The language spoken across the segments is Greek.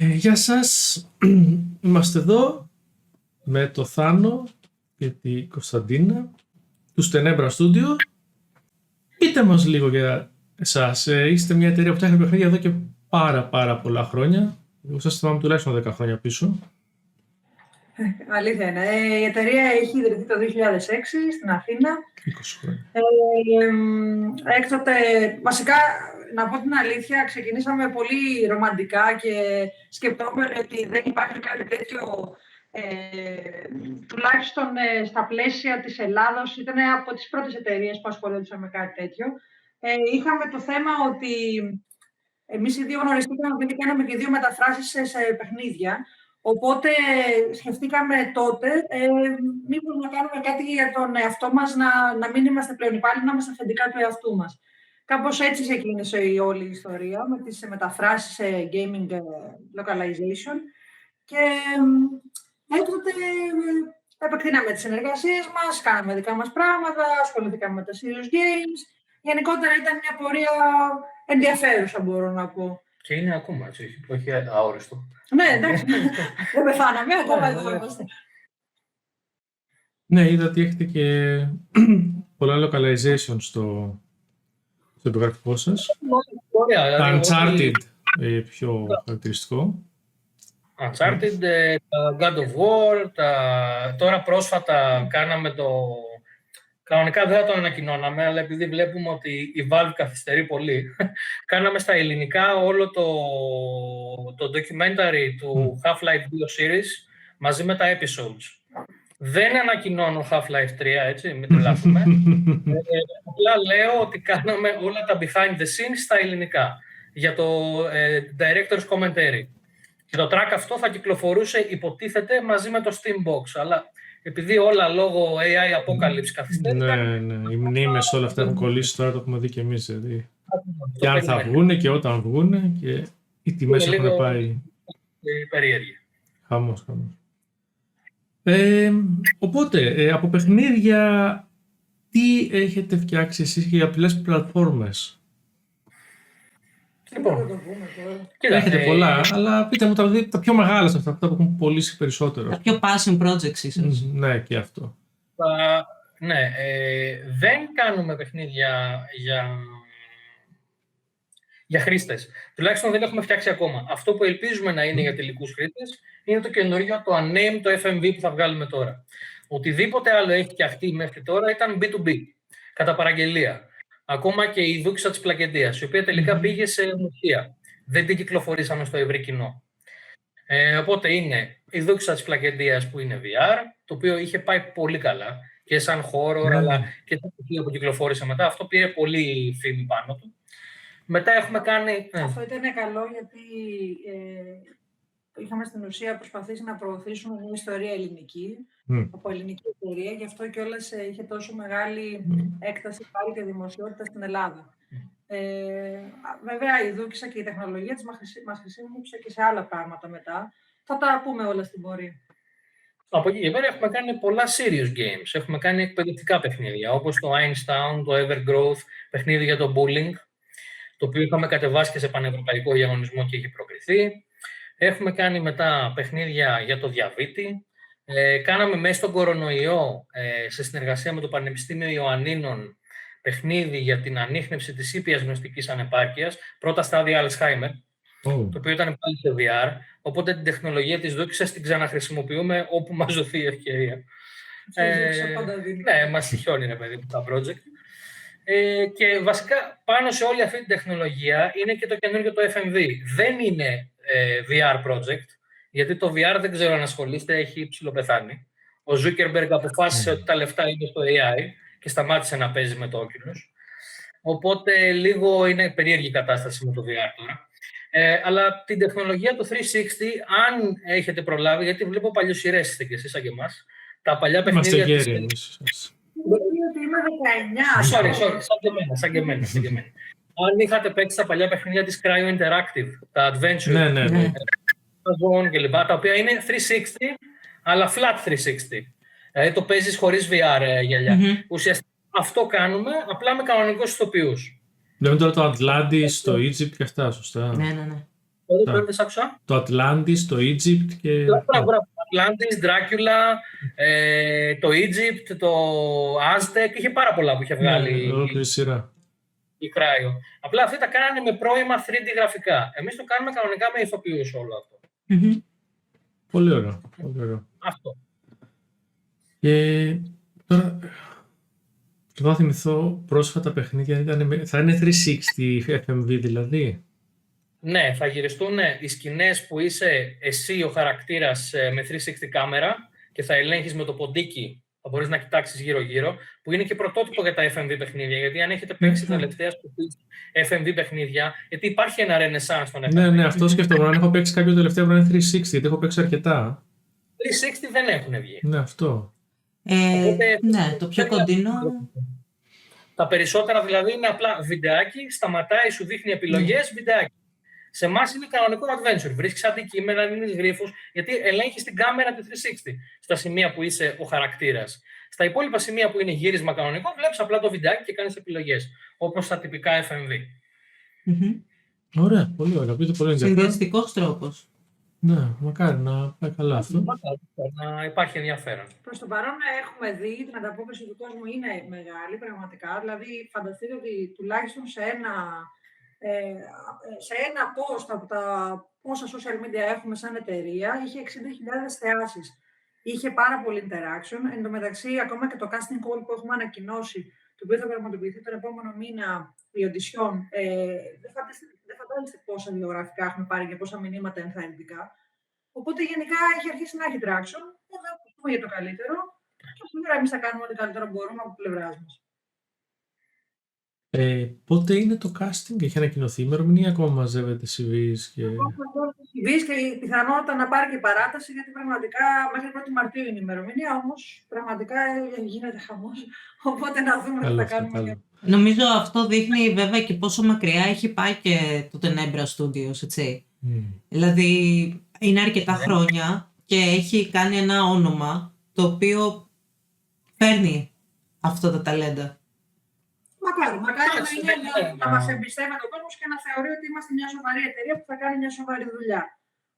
Γεια σας, είμαστε εδώ με το Θάνο και τη Κωνσταντίνα του Στενέμπρα Studio. Πείτε μας λίγο για εσάς. Είστε μια εταιρεία που φτιάχνει παιχνίδια εδώ και πάρα πολλά χρόνια. Εγώ σας θυμάμαι τουλάχιστον 10 χρόνια πίσω. Αλήθεια είναι. Η εταιρεία έχει ιδρυθεί το 2006 στην Αθήνα. 20 χρόνια. Έκτοτε, βασικά, να πω την αλήθεια, ξεκινήσαμε πολύ ρομαντικά και σκεπτόμενοι ότι δεν υπάρχει κάτι τέτοιο, τουλάχιστον στα πλαίσια της Ελλάδος. Ήταν από τις πρώτες εταιρείες που ασχολούνταν με κάτι τέτοιο. Είχαμε το θέμα ότι εμείς οι δύο γνωριστήκαμε επειδή κάναμε και δύο μεταφράσεις σε παιχνίδια. Οπότε σκεφτήκαμε τότε μήπως να κάνουμε κάτι για τον εαυτό μας, να μην είμαστε πλέον υπάλληλοι, να είμαστε αυθεντικά του εαυτού μας. Κάπως έτσι ξεκίνησε η όλη η ιστορία, με τις μεταφράσεις σε gaming localization. Και έκτοτε επεκτείναμε τις συνεργασίες μας, κάναμε δικά μας πράγματα, ασχοληθήκαμε με τα serious games. Γενικότερα ήταν μια πορεία ενδιαφέρουσα, μπορώ να πω. Και είναι ακόμα, έτσι, όχι αόριστο. Ναι, εντάξει, δεν πεθάναμε, ακόμα εδώ είμαστε. Ναι, είδα ότι έχετε και πολλά localization στο επιγραφικό σας. Τα Uncharted, πιο χαρακτηριστικό. Uncharted, τα God of War, τώρα πρόσφατα κάναμε κανονικά δεν θα το ανακοινώναμε, αλλά επειδή βλέπουμε ότι η Valve καθυστερεί πολύ, κάναμε στα ελληνικά όλο το documentary του Half-Life 2 series μαζί με τα episodes. Δεν ανακοινώνω Half-Life 3, έτσι, μην τρελαθούμε. Απλά λέω ότι κάναμε όλα τα behind the scenes στα ελληνικά για το director's commentary. Και το track αυτό θα κυκλοφορούσε, υποτίθεται, μαζί με το Steambox, αλλά επειδή όλα λόγω AI Apocalypse καθυστέρησαν. Ναι, οι μνήμες όλα αυτά έχουν κολλήσει, τώρα το έχουμε δει και εμείς. Δηλαδή. Και αν θα βγούνε και όταν βγούνε και οι τιμές έχουν πάει. Περίεργη. Χαμός. Οπότε, από παιχνίδια, τι έχετε φτιάξει εσείς για απλές πλατφόρμες? Λοιπόν, έχετε πολλά, αλλά πείτε μου τα πιο μεγάλα σε αυτά που έχουν πωλήσει περισσότερο. Τα πιο passion projects ίσως. Ναι, και αυτό. Ναι, δεν κάνουμε παιχνίδια για χρήστες. Τουλάχιστον δεν έχουμε φτιάξει ακόμα. Αυτό που ελπίζουμε να είναι για τελικούς χρήστες είναι το καινούργιο, το Unnamed, το FMV που θα βγάλουμε τώρα. Οτιδήποτε άλλο έχει φτιαχτεί μέχρι τώρα ήταν B2B, κατά παραγγελία. Ακόμα και η δούξα της Πλακεντίας, η οποία τελικά πήγε σε μουσεία. Δεν την κυκλοφορήσαμε στο ευρύ κοινό. Οπότε είναι η δούξα της Πλακεντίας που είναι VR, το οποίο είχε πάει πολύ καλά και σαν horror, αλλά και τα στοιχεία που κυκλοφόρησε μετά. Αυτό πήρε πολύ φήμη πάνω του. Μετά έχουμε κάνει... Αυτό ήταν καλό γιατί είχαμε στην ουσία προσπαθήσει να προωθήσουμε μια ιστορία ελληνική, από ελληνική εταιρεία, γι' αυτό κιόλας είχε τόσο μεγάλη έκταση πάλι και δημοσιότητα στην Ελλάδα. Βέβαια, η δούκισσα και η τεχνολογία της μας χρησιμοποιήσε και σε άλλα πράγματα μετά. Θα τα πούμε όλα στην πορεία. Από εκεί και πέρα έχουμε κάνει πολλά serious games. Έχουμε κάνει εκπαιδευτικά παιχνίδια, όπως το Einstein, το Evergrowth, παιχνίδι για το bullying, το οποίο είχαμε κατεβάσει και σε πανευρωπαϊκό διαγωνισμό και έχει προκριθεί. Έχουμε κάνει μετά παιχνίδια για το διαβήτη. Κάναμε μέσα στον κορονοϊό, σε συνεργασία με το Πανεπιστήμιο Ιωαννίνων, παιχνίδι για την ανίχνευση της ήπιας γνωστικής ανεπάρκειας, πρώτα στάδια Alzheimer, το οποίο ήταν πάλι σε VR, οπότε την τεχνολογία της δόξης την ξαναχρησιμοποιούμε όπου μας δοθεί η ευκαιρία. Ναι, μας τυχιώνει, ρε παιδί, τα project. Και βασικά πάνω σε όλη αυτή την τεχνολογία είναι και το καινούργιο το FMV. Δεν είναι VR project, γιατί το VR δεν ξέρω αν ασχολείστε, έχει ψιλοπεθάνει. Ο Zuckerberg αποφάσισε ότι τα λεφτά είναι στο AI και σταμάτησε να παίζει με το Oculus. Οπότε λίγο είναι περίεργη κατάσταση με το VR τώρα. Αλλά την τεχνολογία του 360, αν έχετε προλάβει, γιατί βλέπω παλιοσυρές είστε κι εσείς σαν και εμάς, τα παλιά παιχνίδια της... Είμαι 19. Σαν και εμένα. Αν είχατε παίξει τα παλιά παιχνίδια της Cryo Interactive, τα Adventure, τα οποία είναι 360, αλλά flat 360. Δηλαδή το παίζεις χωρίς VR γυαλιά. Ουσιαστικά αυτό κάνουμε, απλά με κανονικούς ηθοποιούς. Λέμε τώρα το Atlantis, το Egypt και αυτά, σωστά. Ναι. Τώρα δεν σ' άκουσα. Το Atlantis, το Egypt και... Μπράβο. Atlantis, Dracula, το Egypt, το Aztec. Είχε πάρα πολλά που είχε βγάλει ολόκληρη σειρά. η Cryo. Απλά αυτοί τα κάνανε με πρώιμα 3D γραφικά. Εμείς το κάνουμε κανονικά με ηθοποιούς όλο αυτό. Πολύ ωραίο. Πολύ ωραίο. Αυτό. Και τώρα, θα θυμηθώ πρόσφατα παιχνίδια, θα είναι 360 FMV δηλαδή. Ναι, θα γυριστούν οι σκηνές που είσαι εσύ ο χαρακτήρας με 360 κάμερα και θα ελέγχεις με το ποντίκι, θα μπορείς να κοιτάξεις γύρω-γύρω, που είναι και πρωτότυπο για τα FMV παιχνίδια. Γιατί αν έχετε παίξει τα τελευταία FMV παιχνίδια, γιατί υπάρχει ένα renaissance στον FMV. Ναι, αυτό σκέφτομαι. Αν έχω παίξει κάποιο τελευταίο που είναι 360, γιατί έχω παίξει αρκετά. 360 δεν έχουν βγει. Ναι, αυτό. Οπότε, ναι, το πιο κοντινό. Τα περισσότερα δηλαδή είναι απλά βιντεάκι, σταματάει, σου δείχνει επιλογές, βιντεάκι. Σε εμάς είναι κανονικό adventure. Βρίσκεις αντικείμενα, δίνεις γρίφους, γιατί ελέγχεις την κάμερα του 360 στα σημεία που είσαι ο χαρακτήρας. Στα υπόλοιπα σημεία που είναι γύρισμα κανονικό, βλέπεις απλά το βιντεάκι και κάνεις επιλογές, όπως στα τυπικά FMV. Ωραία, πολύ ωραία. Πείτε πολύ ενδιαφέρον. Συνδυαστικός τρόπος. Ναι, μακάρι να πάει καλά αυτό. Να υπάρχει ενδιαφέρον. Προς το παρόν έχουμε δει την ανταπόκριση του κόσμου είναι μεγάλη πραγματικά. Δηλαδή, φανταστείτε ότι τουλάχιστον σε ένα post από τα πόσα social media έχουμε σαν εταιρεία, είχε 60.000 θεάσεις. Είχε πάρα πολύ interaction. Εν τω μεταξύ, ακόμα και το casting call που έχουμε ανακοινώσει, το οποίο θα πραγματοποιηθεί τον επόμενο μήνα, η audition, δεν φαντάζεστε πόσα βιογραφικά έχουμε πάρει και πόσα μηνύματα ενθαρρυντικά. Οπότε γενικά έχει αρχίσει να έχει traction. Θα πούμε για το καλύτερο. Και σήμερα εμείς θα κάνουμε ό,τι καλύτερο μπορούμε από πλευράς μας. Πότε είναι το casting, έχει ανακοινωθεί η ημερομηνία, ακόμα μαζεύετε CVs και... CVs και η πιθανότητα να πάρει και παράταση, γιατί πραγματικά μέχρι 1η Μαρτίου είναι η ημερομηνία, όμως πραγματικά γίνεται χαμός. Οπότε να δούμε τι θα κάνουμε. Νομίζω αυτό δείχνει βέβαια και πόσο μακριά έχει πάει και το Tenebra Studios, έτσι. Δηλαδή είναι αρκετά χρόνια και έχει κάνει ένα όνομα το οποίο παίρνει αυτά τα ταλέντα. Μακάρι να μας εμπιστεύεται ο κόσμος και να θεωρεί ότι είμαστε μια σοβαρή εταιρεία που θα κάνει μια σοβαρή δουλειά.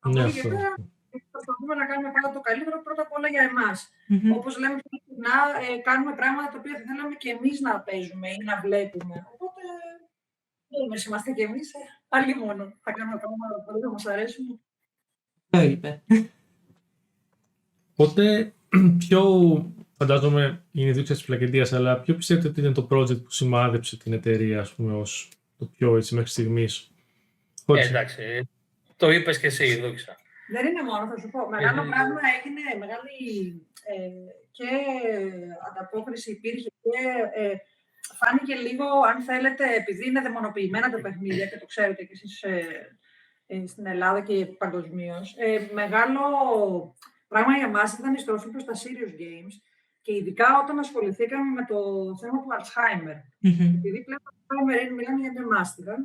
Από εκεί και πέρα, προσπαθούμε να κάνουμε πάντα το καλύτερο πρώτα απ' όλα για εμάς. Όπως λέμε συχνά, κάνουμε πράγματα τα οποία θα θέλαμε και εμείς να παίζουμε ή να βλέπουμε. Οπότε, δεν είμαστε και εμείς, άλλοι μόνο. Θα κάνουμε πράγματα που θα μας αρέσουν. Το είπε. Οπότε, φαντάζομαι είναι η δίκτυα της Πλακεντίας, αλλά ποιο πιστεύετε ότι είναι το project που σημάδεψε την εταιρεία, ας πούμε, ως το πιο έτσι μέχρι στιγμής? Εντάξει, το είπες και εσύ, Δόξα. Δεν είναι μόνο, θα σου πω. Μεγάλο πράγμα έγινε, μεγάλη και ανταπόκριση υπήρχε και φάνηκε λίγο, αν θέλετε, επειδή είναι δαιμονοποιημένα τα παιχνίδια και το ξέρετε κι εσείς στην Ελλάδα και παγκοσμίως, μεγάλο πράγμα για μας ήταν η στροφή προς τα serious games και ειδικά όταν ασχοληθήκαμε με το θέμα του Alzheimer. Επειδή πλέον το Alzheimer μιλάμε για μια μάστιγα,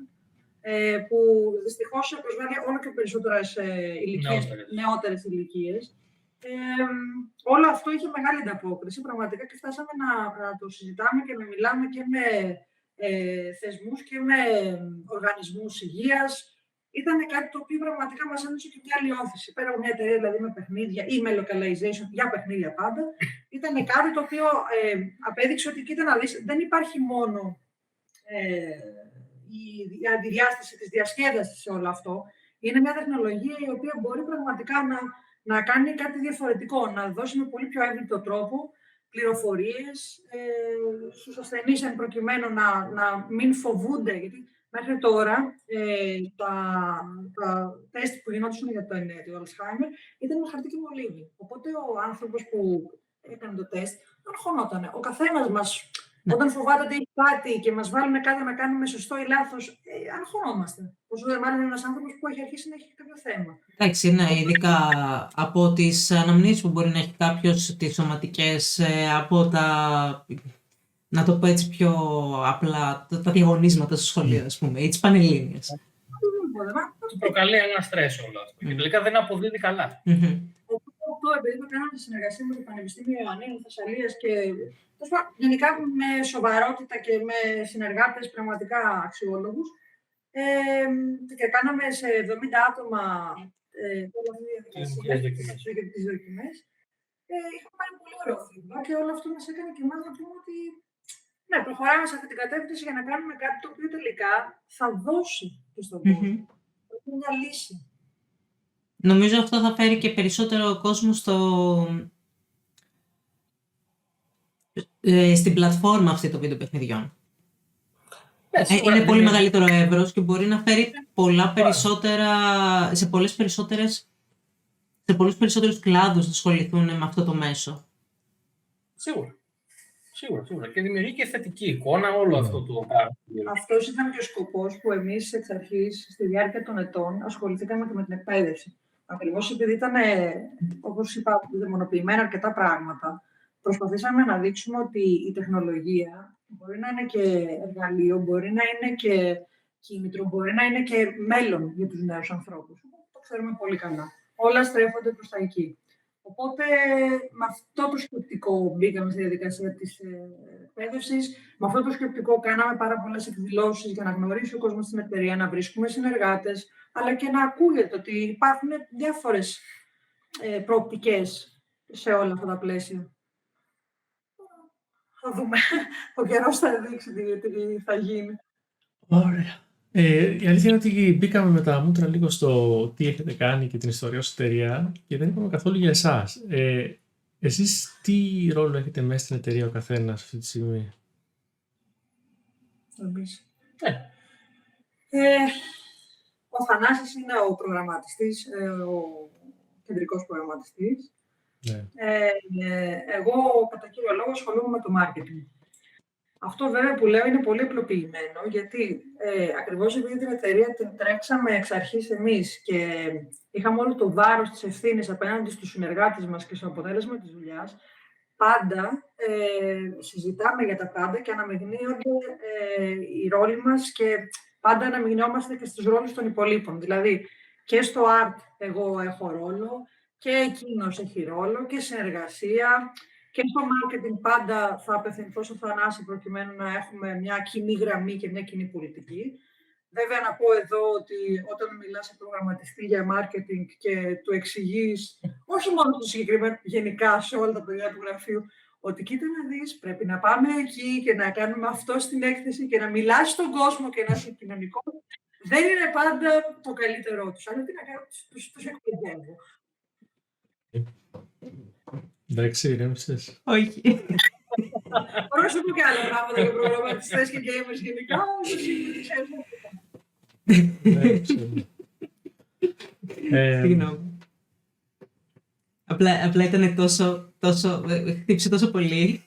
που δυστυχώς προσβάλλει όλο και περισσότερες νεότερες ηλικίες. Όλο αυτό είχε μεγάλη ανταπόκριση πραγματικά και φτάσαμε να το συζητάμε και να μιλάμε και με θεσμούς και με οργανισμούς υγείας. Ήταν κάτι το οποίο πραγματικά μας έδωσε και μια άλλη όθηση. Πέρα από μια εταιρεία δηλαδή με παιχνίδια ή με localization, για παιχνίδια πάντα, ήταν κάτι το οποίο απέδειξε ότι κοίτα να δεις, δεν υπάρχει μόνο η αντιδιάσταση της διασκέδασης σε όλο αυτό. Είναι μια τεχνολογία η οποία μπορεί πραγματικά να κάνει κάτι διαφορετικό, να δώσει με πολύ πιο εύκολο τρόπο πληροφορίες στους ασθενείς εν προκειμένου να μην φοβούνται. Γιατί μέχρι τώρα τα τεστ που γινόντουσαν για το Alzheimer ήταν με χαρτί και μολύβι. Οπότε ο άνθρωπος που έκανε το τεστ δεν αγχωνόταν. Ο καθένας μας, όταν φοβάται ότι έχει κάτι και μας βάλουν κάτι να κάνουμε σωστό ή λάθος, αγχωνόμαστε. Πόσο δε μάλλον ένας άνθρωπος που έχει αρχίσει να έχει κάποιο θέμα. Εντάξει, ναι, ειδικά από τις αναμνήσεις που μπορεί να έχει κάποιος, τις σωματικές, από τα, να το πω έτσι πιο απλά, τα διαγωνίσματα στο σχολείο, ας πούμε, ή τις πανελλήνιες. Του προκαλεί ένα στρες όλο αυτό και τελικά δεν αποδίδει καλά. Αυτό επειδή το κάναμε στη συνεργασία με το Πανεπιστήμιο Ιωαννίνου Θεσσαλίας και γενικά με σοβαρότητα και με συνεργάτες πραγματικά αξιόλογους, Και κάναμε σε 70 άτομα όλη αυτή τη διαδικασία, τις δοκιμές. Είχαμε πάρει πολύ ωραίο feedback και όλο αυτό μας έκανε και εμάς να πούμε ότι ναι, προχωράμε σε αυτή την κατεύθυνση για να κάνουμε κάτι το οποίο τελικά θα δώσει και στον κόσμο. Είναι μια λύση. Νομίζω αυτό θα φέρει και περισσότερο κόσμο στην πλατφόρμα αυτή των βιντεοπαιχνιδιών. Είναι πολύ μεγαλύτερο εύρος και μπορεί να φέρει πολλά περισσότερα, σε πολλούς περισσότερους κλάδους να ασχοληθούν με αυτό το μέσο. Σίγουρα. Και δημιουργεί και θετική εικόνα όλο αυτό το πράγμα. Αυτός ήταν και ο σκοπός που εμείς εξ αρχής, στη διάρκεια των ετών, ασχοληθήκαμε και με την εκπαίδευση. Ακριβώς επειδή ήταν, όπως είπα, δαιμονοποιημένα αρκετά πράγματα, προσπαθήσαμε να δείξουμε ότι η τεχνολογία μπορεί να είναι και εργαλείο, μπορεί να είναι και κίνητρο, μπορεί να είναι και μέλλον για τους νέους ανθρώπους. Το ξέρουμε πολύ καλά. Όλα στρέφονται προς τα εκεί. Οπότε, με αυτό το σκεπτικό μπήκαμε στη διαδικασία της εκπαίδευσης. Με αυτό το σκεπτικό κάναμε πάρα πολλές εκδηλώσεις για να γνωρίσει ο κόσμος στην εταιρεία, να βρίσκουμε συνεργάτες, αλλά και να ακούγεται ότι υπάρχουν διάφορες προοπτικές σε όλα αυτά τα πλαίσια. Θα δούμε. Ο καιρός θα δείξει τι θα γίνει. Ωραία. Η αλήθεια είναι ότι μπήκαμε με τα μούτρα λίγο στο τι έχετε κάνει και την ιστορία ως εταιρεία και δεν είπαμε καθόλου για εσάς. Εσείς τι ρόλο έχετε μέσα στην εταιρεία ο καθένας αυτή τη στιγμή? Εμείς. Ο Θανάσης είναι ο προγραμματιστής, ο κεντρικός προγραμματιστής. Ναι. Εγώ, κατά κύριο λόγο, ασχολούμαι με το marketing. Αυτό βέβαια που λέω είναι πολύ απλοποιημένο, γιατί ακριβώς επειδή την εταιρεία την τρέξαμε εξ αρχής εμείς και είχαμε όλο το βάρος της ευθύνης απέναντι στους συνεργάτες μας και στο αποτέλεσμα της δουλειάς, πάντα συζητάμε για τα πάντα και αναμειγνύονται οι ρόλοι μας και πάντα αναμειγνιόμαστε και στους ρόλους των υπολείπων. Δηλαδή, και στο art εγώ έχω ρόλο, και εκείνος έχει ρόλο, και συνεργασία. Και στο marketing πάντα θα απευθυνθώ στο Θανάση προκειμένου να έχουμε μια κοινή γραμμή και μια κοινή πολιτική. Βέβαια, να πω εδώ ότι όταν μιλάς σε προγραμματιστή για marketing και του εξηγείς, όχι μόνο στο συγκεκριμένο, γενικά σε όλα τα παιδιά του γραφείου, ότι κοίτα να δεις, πρέπει να πάμε εκεί και να κάνουμε αυτό στην έκθεση και να μιλάς στον κόσμο και να είσαι κοινωνικό, δεν είναι πάντα το καλύτερό τους. Αλλά τι να κάνω, τους εκπαιδεύω. Εντάξει, ηρέμησες. Όχι. Μπορώ να σου πω και άλλα πράγματα για προγραμματιστές και gamers γενικά, όμως ξέρουμε. Συγγνώμη. Απλά ήταν χτύπησε τόσο πολύ.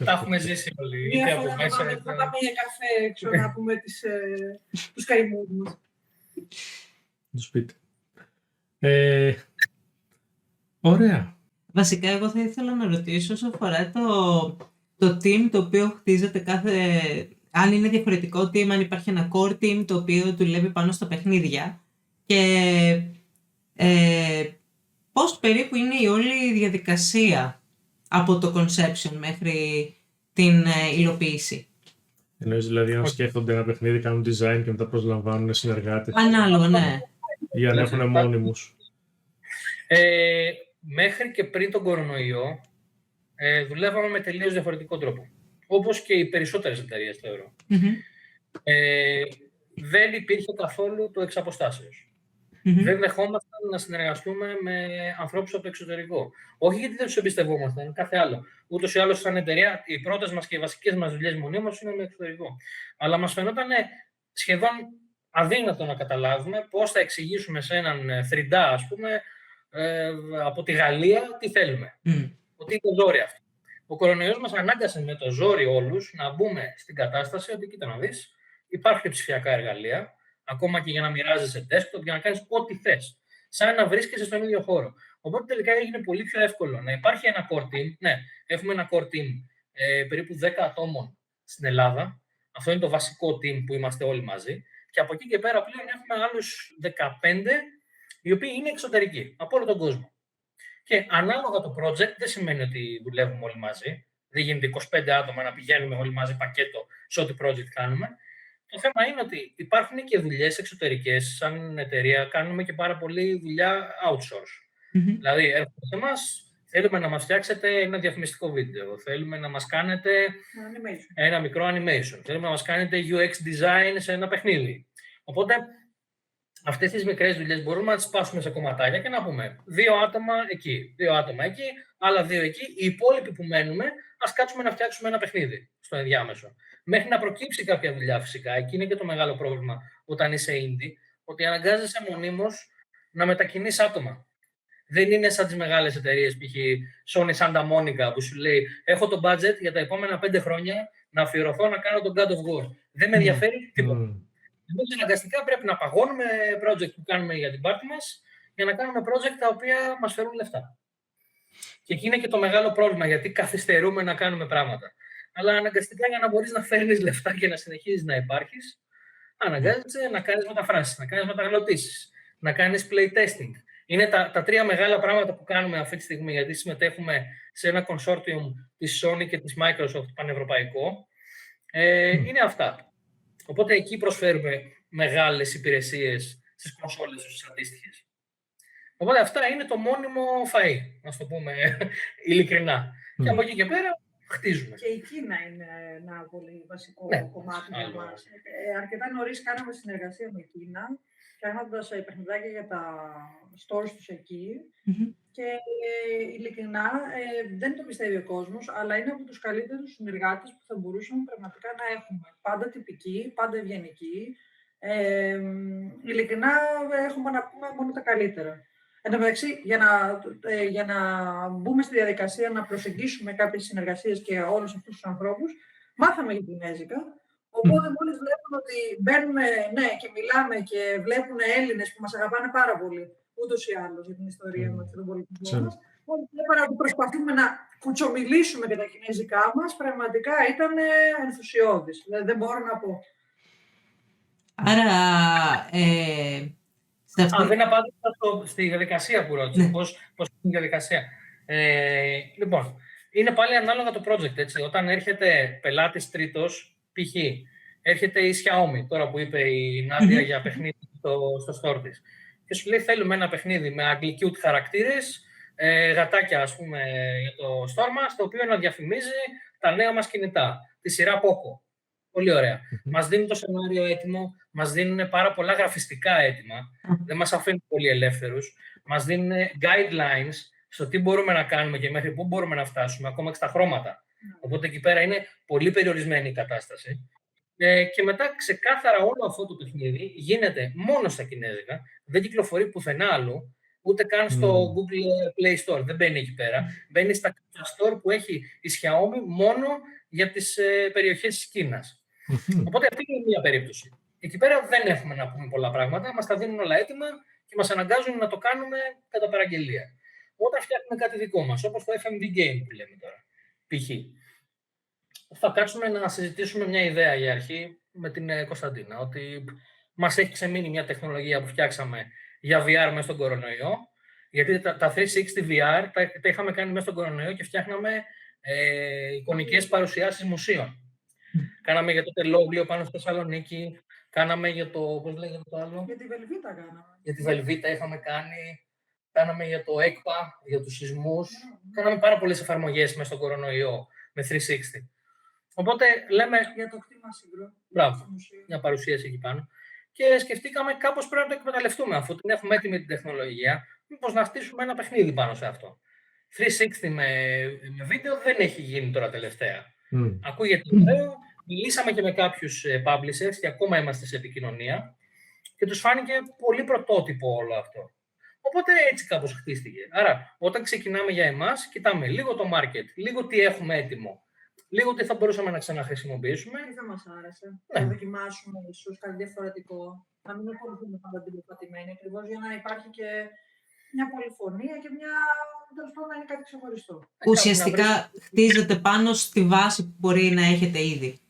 Τα έχουμε ζήσει όλοι. Μία φορά θα πάμε για καφέ έξω να πούμε τους καημούς μας. Το σπίτι. Ωραία. Βασικά, εγώ θα ήθελα να ρωτήσω όσο αφορά το team το οποίο χτίζεται αν είναι διαφορετικό team, αν υπάρχει ένα core team το οποίο δουλεύει πάνω στα παιχνίδια και πώς περίπου είναι η όλη διαδικασία από το conception μέχρι την υλοποίηση. Εννοείς δηλαδή αν σκέφτονται ένα παιχνίδι, κάνουν design και μετά προσλαμβάνουν συνεργάτες. Ανάλογα, ναι. Ή αν έχουν μόνιμους. Μέχρι και πριν τον κορονοϊό, δουλεύαμε με τελείως διαφορετικό τρόπο. Όπως και οι περισσότερες εταιρείες, θεωρώ. Δεν υπήρχε καθόλου το εξ αποστάσεως. Δεν δεχόμασταν να συνεργαστούμε με ανθρώπους από το εξωτερικό. Όχι γιατί δεν τους εμπιστευόμασταν, κάθε άλλο. Ούτως ή άλλως, σαν εταιρεία, οι πρώτες μας και οι βασικές μας δουλειές μονίμως είναι με εξωτερικό. Αλλά μας φαινόταν σχεδόν αδύνατο να καταλάβουμε πώς θα εξηγήσουμε σε έναν θρηντά, ας πούμε, από τη Γαλλία τι θέλουμε. Ότι είναι το ζόρι αυτό. Ο κορονοϊός μας ανάγκασε με το ζόρι όλους να μπούμε στην κατάσταση ότι κοίτα να δεις, υπάρχουν και ψηφιακά εργαλεία, ακόμα και για να μοιράζεσαι desktop, για να κάνεις ό,τι θες. Σαν να βρίσκεσαι στον ίδιο χώρο. Οπότε τελικά έγινε πολύ πιο εύκολο να υπάρχει ένα core team. Ναι, έχουμε ένα core team περίπου 10 ατόμων στην Ελλάδα. Αυτό είναι το βασικό team που είμαστε όλοι μαζί. Και από εκεί και πέρα πλέον έχουμε άλλους 15 οι οποίοι είναι εξωτερικοί από όλο τον κόσμο. Και ανάλογα το project δεν σημαίνει ότι δουλεύουμε όλοι μαζί. Δεν γίνεται 25 άτομα να πηγαίνουμε όλοι μαζί πακέτο σε ό,τι project κάνουμε. το θέμα είναι ότι υπάρχουν και δουλειές εξωτερικές. Σαν εταιρεία κάνουμε και πάρα πολλή δουλειά outsource. Δηλαδή, έρχονται σε εμάς, θέλουμε να μας φτιάξετε ένα διαφημιστικό βίντεο, θέλουμε να μας κάνετε ένα μικρό animation, θέλουμε να μας κάνετε UX design σε ένα παιχνίδι. Οπότε, αυτές τις μικρές δουλειές μπορούμε να τις σπάσουμε σε κομματάκια και να πούμε 2 άτομα εκεί, 2 άτομα εκεί, άλλα 2 εκεί. Οι υπόλοιποι που μένουμε, ας κάτσουμε να φτιάξουμε ένα παιχνίδι στο ενδιάμεσο. Μέχρι να προκύψει κάποια δουλειά, φυσικά. Εκεί είναι και το μεγάλο πρόβλημα όταν είσαι indie, ότι αναγκάζεσαι μονίμως να μετακινείς άτομα. Δεν είναι σαν τις μεγάλες εταιρείες, π.χ. Sony Santa Monica, που σου λέει: έχω το budget για τα επόμενα 5 χρόνια να αφιερωθώ να κάνω τον God of War. Δεν με ενδιαφέρει τίποτα. Εμείς αναγκαστικά πρέπει να παγώνουμε project που κάνουμε για την πάρτι μας για να κάνουμε project τα οποία μας φέρουν λεφτά. Και εκεί είναι και το μεγάλο πρόβλημα, γιατί καθυστερούμε να κάνουμε πράγματα. Αλλά αναγκαστικά για να μπορείς να φέρνεις λεφτά και να συνεχίζεις να υπάρχεις, αναγκάζεσαι να κάνεις μεταφράσεις, να κάνεις μεταγλωτήσεις, να κάνεις playtesting. Είναι τα 3 μεγάλα πράγματα που κάνουμε αυτή τη στιγμή, γιατί συμμετέχουμε σε ένα consortium της Sony και της Microsoft πανευρωπαϊκό. Είναι αυτά. Οπότε εκεί προσφέρουμε μεγάλες υπηρεσίες στις κονσόλες τους αντίστοιχες. Οπότε αυτά είναι το μόνιμο φαΐ, να το πούμε ειλικρινά. Και από εκεί και πέρα χτίζουμε. Και η Κίνα είναι ένα πολύ βασικό κομμάτι για μας. Αρκετά νωρίς κάναμε συνεργασία με Κίνα, κάνοντας παιχνιδάκια για τα stores τους εκεί. Και ειλικρινά δεν το πιστεύει ο κόσμος, αλλά είναι από τους καλύτερους συνεργάτες που θα μπορούσαμε πραγματικά να έχουμε. Πάντα τυπικοί, πάντα ευγενικοί. Ειλικρινά έχουμε να πούμε μόνο τα καλύτερα. Εν τω μεταξύ, για να μπούμε στη διαδικασία να προσεγγίσουμε κάποιες συνεργασίες και όλους αυτούς τους ανθρώπους, μάθαμε για την Κινέζικα. Οπότε, μόλις βλέπουν ότι μπαίνουμε και μιλάμε και βλέπουν Έλληνες που μας αγαπάνε πάρα πολύ, ούτως ή άλλως για την ιστορία μας και τον πολιτισμό μας, μόλις βλέπανε ότι προσπαθούμε να κουτσομιλήσουμε για τα κινέζικά μας, πραγματικά ήταν ενθουσιώδης. Δηλαδή, δεν μπορώ να πω. Άρα. Δεν απάντησα στη διαδικασία που ρώτησε. Πώς είναι η διαδικασία. Λοιπόν, είναι πάλι ανάλογα το project. Έτσι. Όταν έρχεται πελάτης τρίτος, π.χ. έρχεται η Xiaomi, τώρα που είπε η Νάντια για παιχνίδι στο store της. Και σου λέει: θέλουμε ένα παιχνίδι με αγγλικιούτ χαρακτήρες, γατάκια, ας πούμε, για το store μας, το οποίο να διαφημίζει τα νέα μας κινητά, τη σειρά Poco. Πολύ ωραία. Μας δίνουν το σενάριο έτοιμο, μας δίνουν πάρα πολλά γραφιστικά έτοιμα, δεν μας αφήνουν πολύ ελεύθερους, μας δίνουν guidelines στο τι μπορούμε να κάνουμε και μέχρι πού μπορούμε να φτάσουμε, ακόμα και στα χρώματα. Οπότε εκεί πέρα είναι πολύ περιορισμένη η κατάσταση. Και μετά ξεκάθαρα όλο αυτό το παιχνίδι γίνεται μόνο στα κινέζικα, δεν κυκλοφορεί πουθενά άλλου, ούτε καν στο Google Play Store, δεν μπαίνει εκεί πέρα. Μπαίνει στα store που έχει η Xiaomi μόνο για τις περιοχές της Κίνας. Οπότε αυτή είναι μία περίπτωση. Εκεί πέρα δεν έχουμε να πούμε πολλά πράγματα, μας τα δίνουν όλα έτοιμα και μας αναγκάζουν να το κάνουμε κατά παραγγελία. Όταν φτιάχνουμε κάτι δικό μας, όπως το FMV Game που λέμε τώρα, π.χ. θα κάτσουμε να συζητήσουμε μια ιδέα για αρχή με την Κωνσταντίνα, ότι μας έχει ξεμείνει μια τεχνολογία που φτιάξαμε για VR μέσα στον κορονοϊό, γιατί τα 360 VR τα είχαμε κάνει μέσα στον κορονοϊό και φτιάχναμε εικονικές παρουσιάσεις μουσείων. Κάναμε για το τελόγλιο πάνω στη Θεσσαλονίκη, κάναμε για το, πώς λέγεται το άλλο? Για τη Βελβίτα κάναμε. Για τη Βελβίτα είχαμε κάνει, κάναμε για το ΕΚΠΑ, για τους σεισμούς. Κάναμε πάρα πολλές εφαρμογές μέσα στον κορονοϊό με 360. Οπότε λέμε... Για το κτήμα Σύγκρο. Μπράβο, μια παρουσίαση εκεί πάνω. Και σκεφτήκαμε κάπως πρέπει να το εκμεταλλευτούμε, αφού την έχουμε έτοιμη την τεχνολογία, μήπως να στήσουμε ένα παιχνίδι πάνω σε αυτό. 360 με βίντεο δεν έχει γίνει τώρα τελευταία. Ακούγεται ωραίο. Μιλήσαμε και με κάποιους publishers και ακόμα είμαστε σε επικοινωνία και τους φάνηκε πολύ πρωτότυπο όλο αυτό. Οπότε έτσι κάπως χτίστηκε. Άρα, όταν ξεκινάμε για εμάς, κοιτάμε λίγο το market, λίγο τι έχουμε έτοιμο, λίγο τι θα μπορούσαμε να ξαναχρησιμοποιήσουμε. Τι θα μας άρεσε, να δοκιμάσουμε ίσως κάτι διαφορετικό, να μην ακολουθούμε πάντα την προπατημένη, ακριβώς για να υπάρχει και μια πολυφωνία και μια, τέλος πάντων, να είναι κάτι ξεχωριστό. Ουσιαστικά χτίζεται πάνω στη βάση που μπορεί να έχετε ήδη.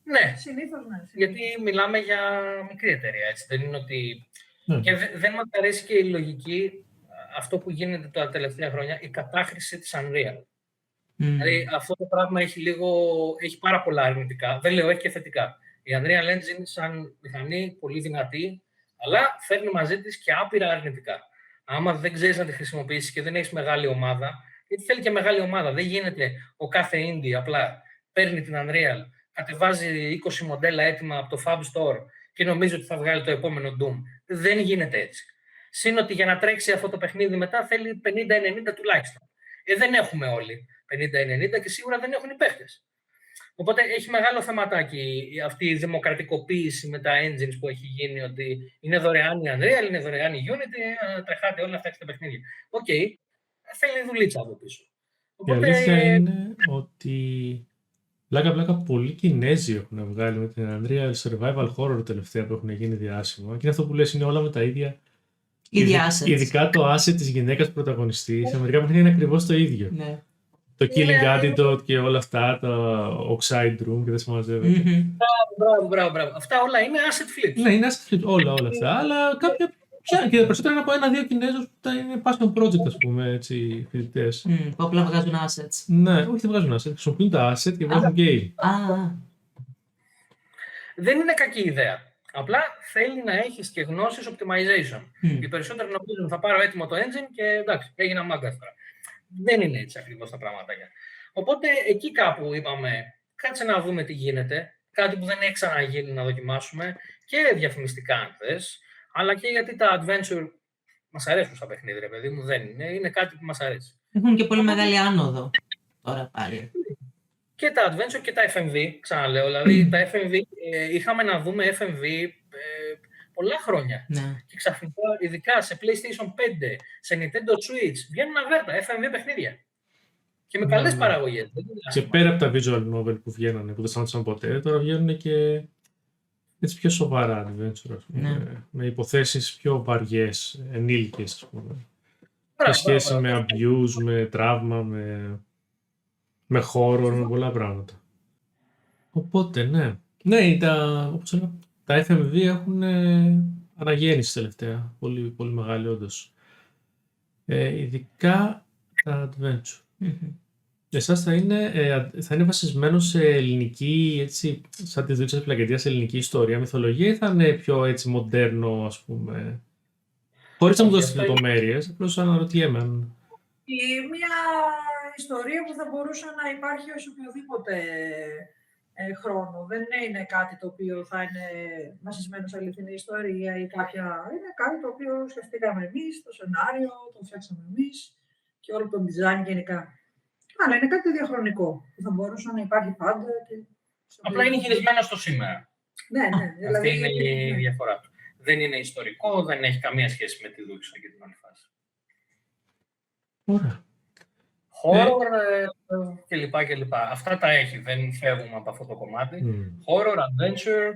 Ναι, συνήθως ναι. Γιατί μιλάμε για μικρή εταιρεία, έτσι. Δεν είναι ότι... Και δεν μας αρέσει και η λογική, αυτό που γίνεται τα τελευταία χρόνια, η κατάχρηση της Unreal. Δηλαδή αυτό το πράγμα έχει πάρα πολλά αρνητικά. Δεν λέω, έχει και θετικά. Η Unreal Engine σαν μηχανή πολύ δυνατή, αλλά φέρνει μαζί της και άπειρα αρνητικά. Άμα δεν ξέρεις να τη χρησιμοποιήσεις και δεν έχεις μεγάλη ομάδα, γιατί θέλει και μεγάλη ομάδα, δεν γίνεται ο κάθε indie απλά παίρνει την Unreal, κατεβάζει 20 μοντέλα έτοιμα από το Fab Store και νομίζει ότι θα βγάλει το επόμενο Doom. Δεν γίνεται έτσι. Συν ότι για να τρέξει αυτό το παιχνίδι μετά θέλει 50-90 τουλάχιστον. Δεν έχουμε όλοι 50-90 και σίγουρα δεν έχουν οι παίχτες. Οπότε έχει μεγάλο θεματάκι αυτή η δημοκρατικοποίηση με τα engines που έχει γίνει, ότι είναι δωρεάν η Unreal, είναι δωρεάν η Unity, τρεχάτε όλα αυτά τα παιχνίδια. Οκ, θέλει δουλίτσα από πίσω. Οπότε... Η αλήθεια είναι ότι πλάκα πολλοί Κινέζοι έχουν βγάλει με την Unreal Survival Horror τελευταία που έχουν γίνει διάσημα. Και είναι αυτό που λες, είναι όλα με τα ίδια. Assets. Ειδικά το asset της γυναίκας πρωταγωνιστή, σε μερικά παιχνίδια είναι ακριβώς το ίδιο. Ναι. Το Killing Antidote και όλα αυτά, το Oxide Room και δεν συμμαζεύεται. Μπράβο. Αυτά όλα είναι asset flips. Ναι, είναι asset flips, όλα αυτά. Αλλά κάποια πιάνουν και περισσότερο είναι από ένα-δύο Κινέζους που είναι passion project, ας πούμε, έτσι, φοιτητές. Που απλά βγάζουν assets. Ναι, όχι δεν βγάζουν assets, χρησιμοποιούν τα asset και βγάζουν game. Δεν είναι κακή ιδέα. Απλά θέλει να έχεις και γνώσεις optimization. Οι περισσότεροι νομίζουν θα πάρω έτοιμο το engine και εντάξει, έγινα μάγκας τώρα. Δεν είναι έτσι ακριβώς τα πραγματάκια. Οπότε εκεί κάπου είπαμε, κάτσε να δούμε τι γίνεται. Κάτι που δεν έχει ξαναγίνει να δοκιμάσουμε και διαφημιστικά αν θες, αλλά και γιατί τα adventure μας αρέσουν στα παιχνίδια, ρε παιδί μου, δεν είναι. Είναι κάτι που μας αρέσει. Έχουν και πολύ μεγάλη άνοδο τώρα πάλι. Και τα adventure και τα FMV, ξαναλέω. Δηλαδή τα FMV, είχαμε να δούμε FMV πολλά χρόνια. Ναι. Και ξαφνικά, ειδικά σε PlayStation 5, σε Nintendo Switch, βγαίνουν αβέρτα FMV παιχνίδια. Και με καλές παραγωγές. Και πέρα από τα visual novel που βγαίνανε, που δεν σταματήσαν ποτέ, τώρα βγαίνουν και έτσι πιο σοβαρά adventure, ας πούμε, με υποθέσεις πιο βαριές, ενήλικες, ας πούμε. Σε σχέση με abuse, με τραύμα, με horror, με πολλά πράγματα. Οπότε, ναι. Ναι, όπως έλεγα, τα FMV έχουν αναγέννηση τελευταία. Πολύ, πολύ μεγάλη, όντως. Ειδικά τα adventure. Εσάς θα είναι βασισμένο σε ελληνική, έτσι, σαν τη δίωξη της πλακετίας, σε ελληνική ιστορία, μυθολογία, ή θα είναι πιο έτσι μοντέρνο, ας πούμε, χωρίς να μου δώσεις λεπτομέρειες, απλώς αναρωτιέμαι. Μια ιστορία που θα μπορούσε να υπάρχει ως οποιοδήποτε χρόνο. Δεν είναι κάτι το οποίο θα είναι βασισμένο σε αληθινή ιστορία ή κάποια... Είναι κάτι το οποίο σκεφτήκαμε εμείς, το σενάριο, το φτιάξαμε εμείς και όλο το design γενικά. Αλλά είναι κάτι διαχρονικό που θα μπορούσε να υπάρχει πάντα. Και... Απλά είναι γυρισμένο στο σήμερα. Ναι. Αυτή είναι η διαφορά του. Δεν είναι ιστορικό, δεν έχει καμία σχέση με τη δούξα και την όλη φάση. Ωραία. Horror κλπ. Αυτά τα έχει, δεν φεύγουμε από αυτό το κομμάτι. Horror, adventure.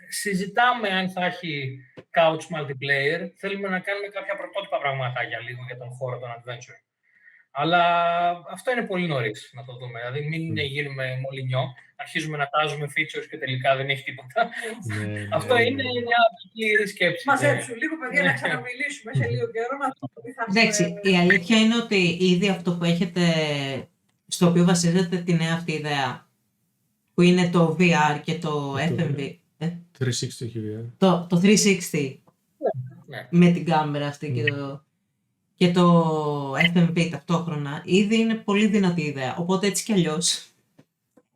Συζητάμε αν θα έχει couch multiplayer. Θέλουμε να κάνουμε κάποια πρωτότυπα πραγματάκια λίγο για τον χώρο των adventure. Αλλά αυτό είναι πολύ νωρίς να το δούμε. Δηλαδή, μην γίνουμε μολυνιό, αρχίζουμε να τάζουμε features και τελικά δεν έχει τίποτα. Αυτό είναι μια πλήρη σκέψη. Μαζέψου λίγο, παιδιά, να ξαναμιλήσουμε σε λίγο καιρό. Εντάξει, η αλήθεια είναι ότι ήδη αυτό που έχετε, στο οποίο βασίζεται τη νέα αυτή ιδέα, που είναι το VR και το FMV. 360 VR. Το 360 με την κάμερα αυτή και το FMV ταυτόχρονα, ήδη είναι πολύ δυνατή ιδέα. Οπότε έτσι κι αλλιώς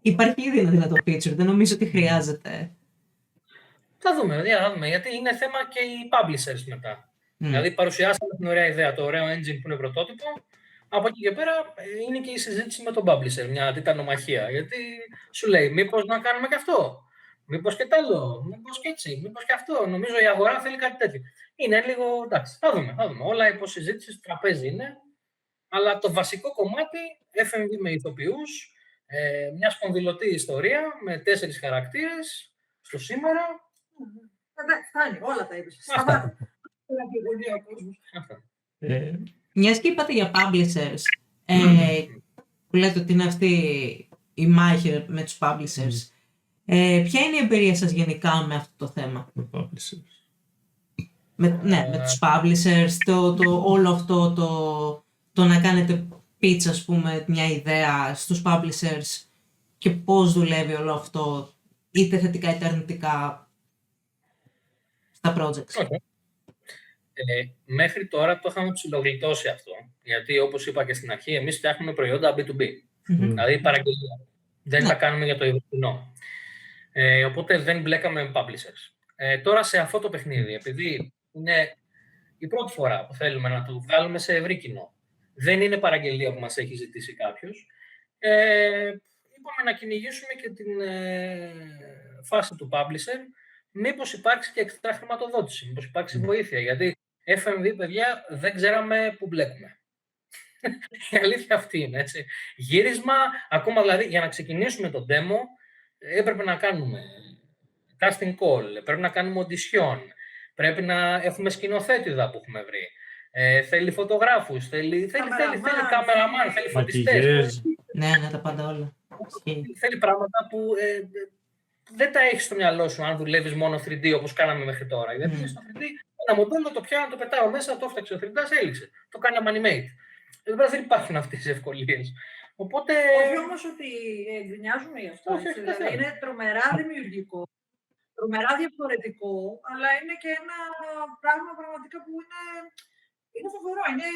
υπάρχει ήδη ένα δυνατό feature. Δεν νομίζω ότι χρειάζεται. Θα δούμε, γιατί είναι θέμα και οι publishers μετά. Δηλαδή παρουσιάσαμε την ωραία ιδέα, το ωραίο engine που είναι πρωτότυπο. Από εκεί και πέρα είναι και η συζήτηση με τον publisher, μια τιτανομαχία. Γιατί σου λέει, μήπως να κάνουμε και αυτό, μήπως και τ' άλλο, μήπως και έτσι, μήπως και αυτό. Νομίζω η αγορά θέλει κάτι τέτοιο. Είναι λίγο, εντάξει, θα δούμε. Όλα υποσυζήτηση στο τραπέζι είναι. Αλλά το βασικό κομμάτι, FMV με ηθοποιούς, μια σπονδυλωτή ιστορία με 4 χαρακτήρες στο σήμερα. Φτάνει, όλα τα είπες. Μιας και είπατε για publishers, που λέτε ότι είναι αυτή η μάχη με τους publishers, ποια είναι η εμπειρία σας γενικά με αυτό το θέμα? Με publishers. Με τους publishers, όλο αυτό το να κάνετε pitch, ας πούμε, μια ιδέα στους publishers και πώς δουλεύει όλο αυτό είτε θετικά είτε αρνητικά στα projects. Okay. Μέχρι τώρα το είχαμε ψιλογλιτώσει αυτό. Γιατί όπως είπα και στην αρχή, εμείς φτιάχνουμε προϊόντα B2B. Δηλαδή παραγγελία. Δεν τα κάνουμε για το κοινό. Οπότε δεν μπλέκαμε με publishers. Τώρα σε αυτό το παιχνίδι, επειδή είναι η πρώτη φορά που θέλουμε να το βγάλουμε σε ευρύ κοινό, δεν είναι παραγγελία που μας έχει ζητήσει κάποιος, είπαμε να κυνηγήσουμε και την φάση του publisher, μήπως υπάρξει και εξτρά χρηματοδότηση, μήπως υπάρξει βοήθεια, γιατί FMV, παιδιά, δεν ξέραμε που μπλέκουμε. Η αλήθεια αυτή είναι, έτσι. Γύρισμα, ακόμα δηλαδή, για να ξεκινήσουμε το demo, έπρεπε να κάνουμε casting call, πρέπει να κάνουμε audition, πρέπει να έχουμε σκηνοθέτηδα που έχουμε βρει. Θέλει φωτογράφους, θέλει κάμεραμάν, θέλει φωτιστές. Ναι, τα πάντα όλα. Θέλει πράγματα που δεν τα έχεις στο μυαλό σου αν δουλεύεις μόνο 3D όπως κάναμε μέχρι τώρα. Γιατί στο 3D ένα μοντέλο το πιάνω, το πετάω μέσα, το έφταξε ο 3D, έλειξε. Το κάναμε animate. Εδώ πέρα δεν υπάρχουν αυτές τις ευκολίες. Οπότε... Όχι όμως ότι γκρινιάζουμε γι' αυτό. Δηλαδή είναι τρομερά δημιουργικό, τρομερά διαφορετικό, αλλά είναι και ένα πράγμα πραγματικά που είναι φοβερό. Είναι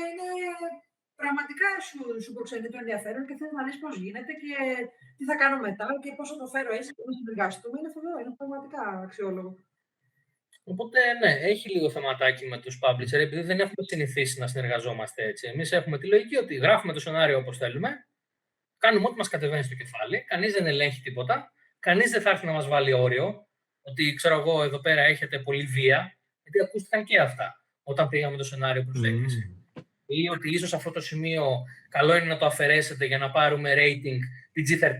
πραγματικά σου προξενεί το ενδιαφέρον και θέλει να δεις πώς γίνεται και τι θα κάνω μετά και πώς θα το φέρω έτσι και να συνεργαστούμε. Είναι φοβερό, είναι πραγματικά αξιόλογο. Οπότε, ναι, έχει λίγο θεματάκι με τους publisher, επειδή δεν έχουμε συνηθίσει να συνεργαζόμαστε έτσι. Εμείς έχουμε τη λογική ότι γράφουμε το σενάριο όπως θέλουμε, κάνουμε ό,τι μας κατεβαίνει στο κεφάλι, κανείς δεν ελέγχει τίποτα, κανείς δεν θα έρθει να μας βάλει όριο, ότι ξέρω εγώ εδώ πέρα έχετε πολλή βία, γιατί ακούστηκαν και αυτά όταν πήγαμε το σενάριο προς έγκριση. Ή ότι ίσως αυτό το σημείο καλό είναι να το αφαιρέσετε για να πάρουμε rating PG-13,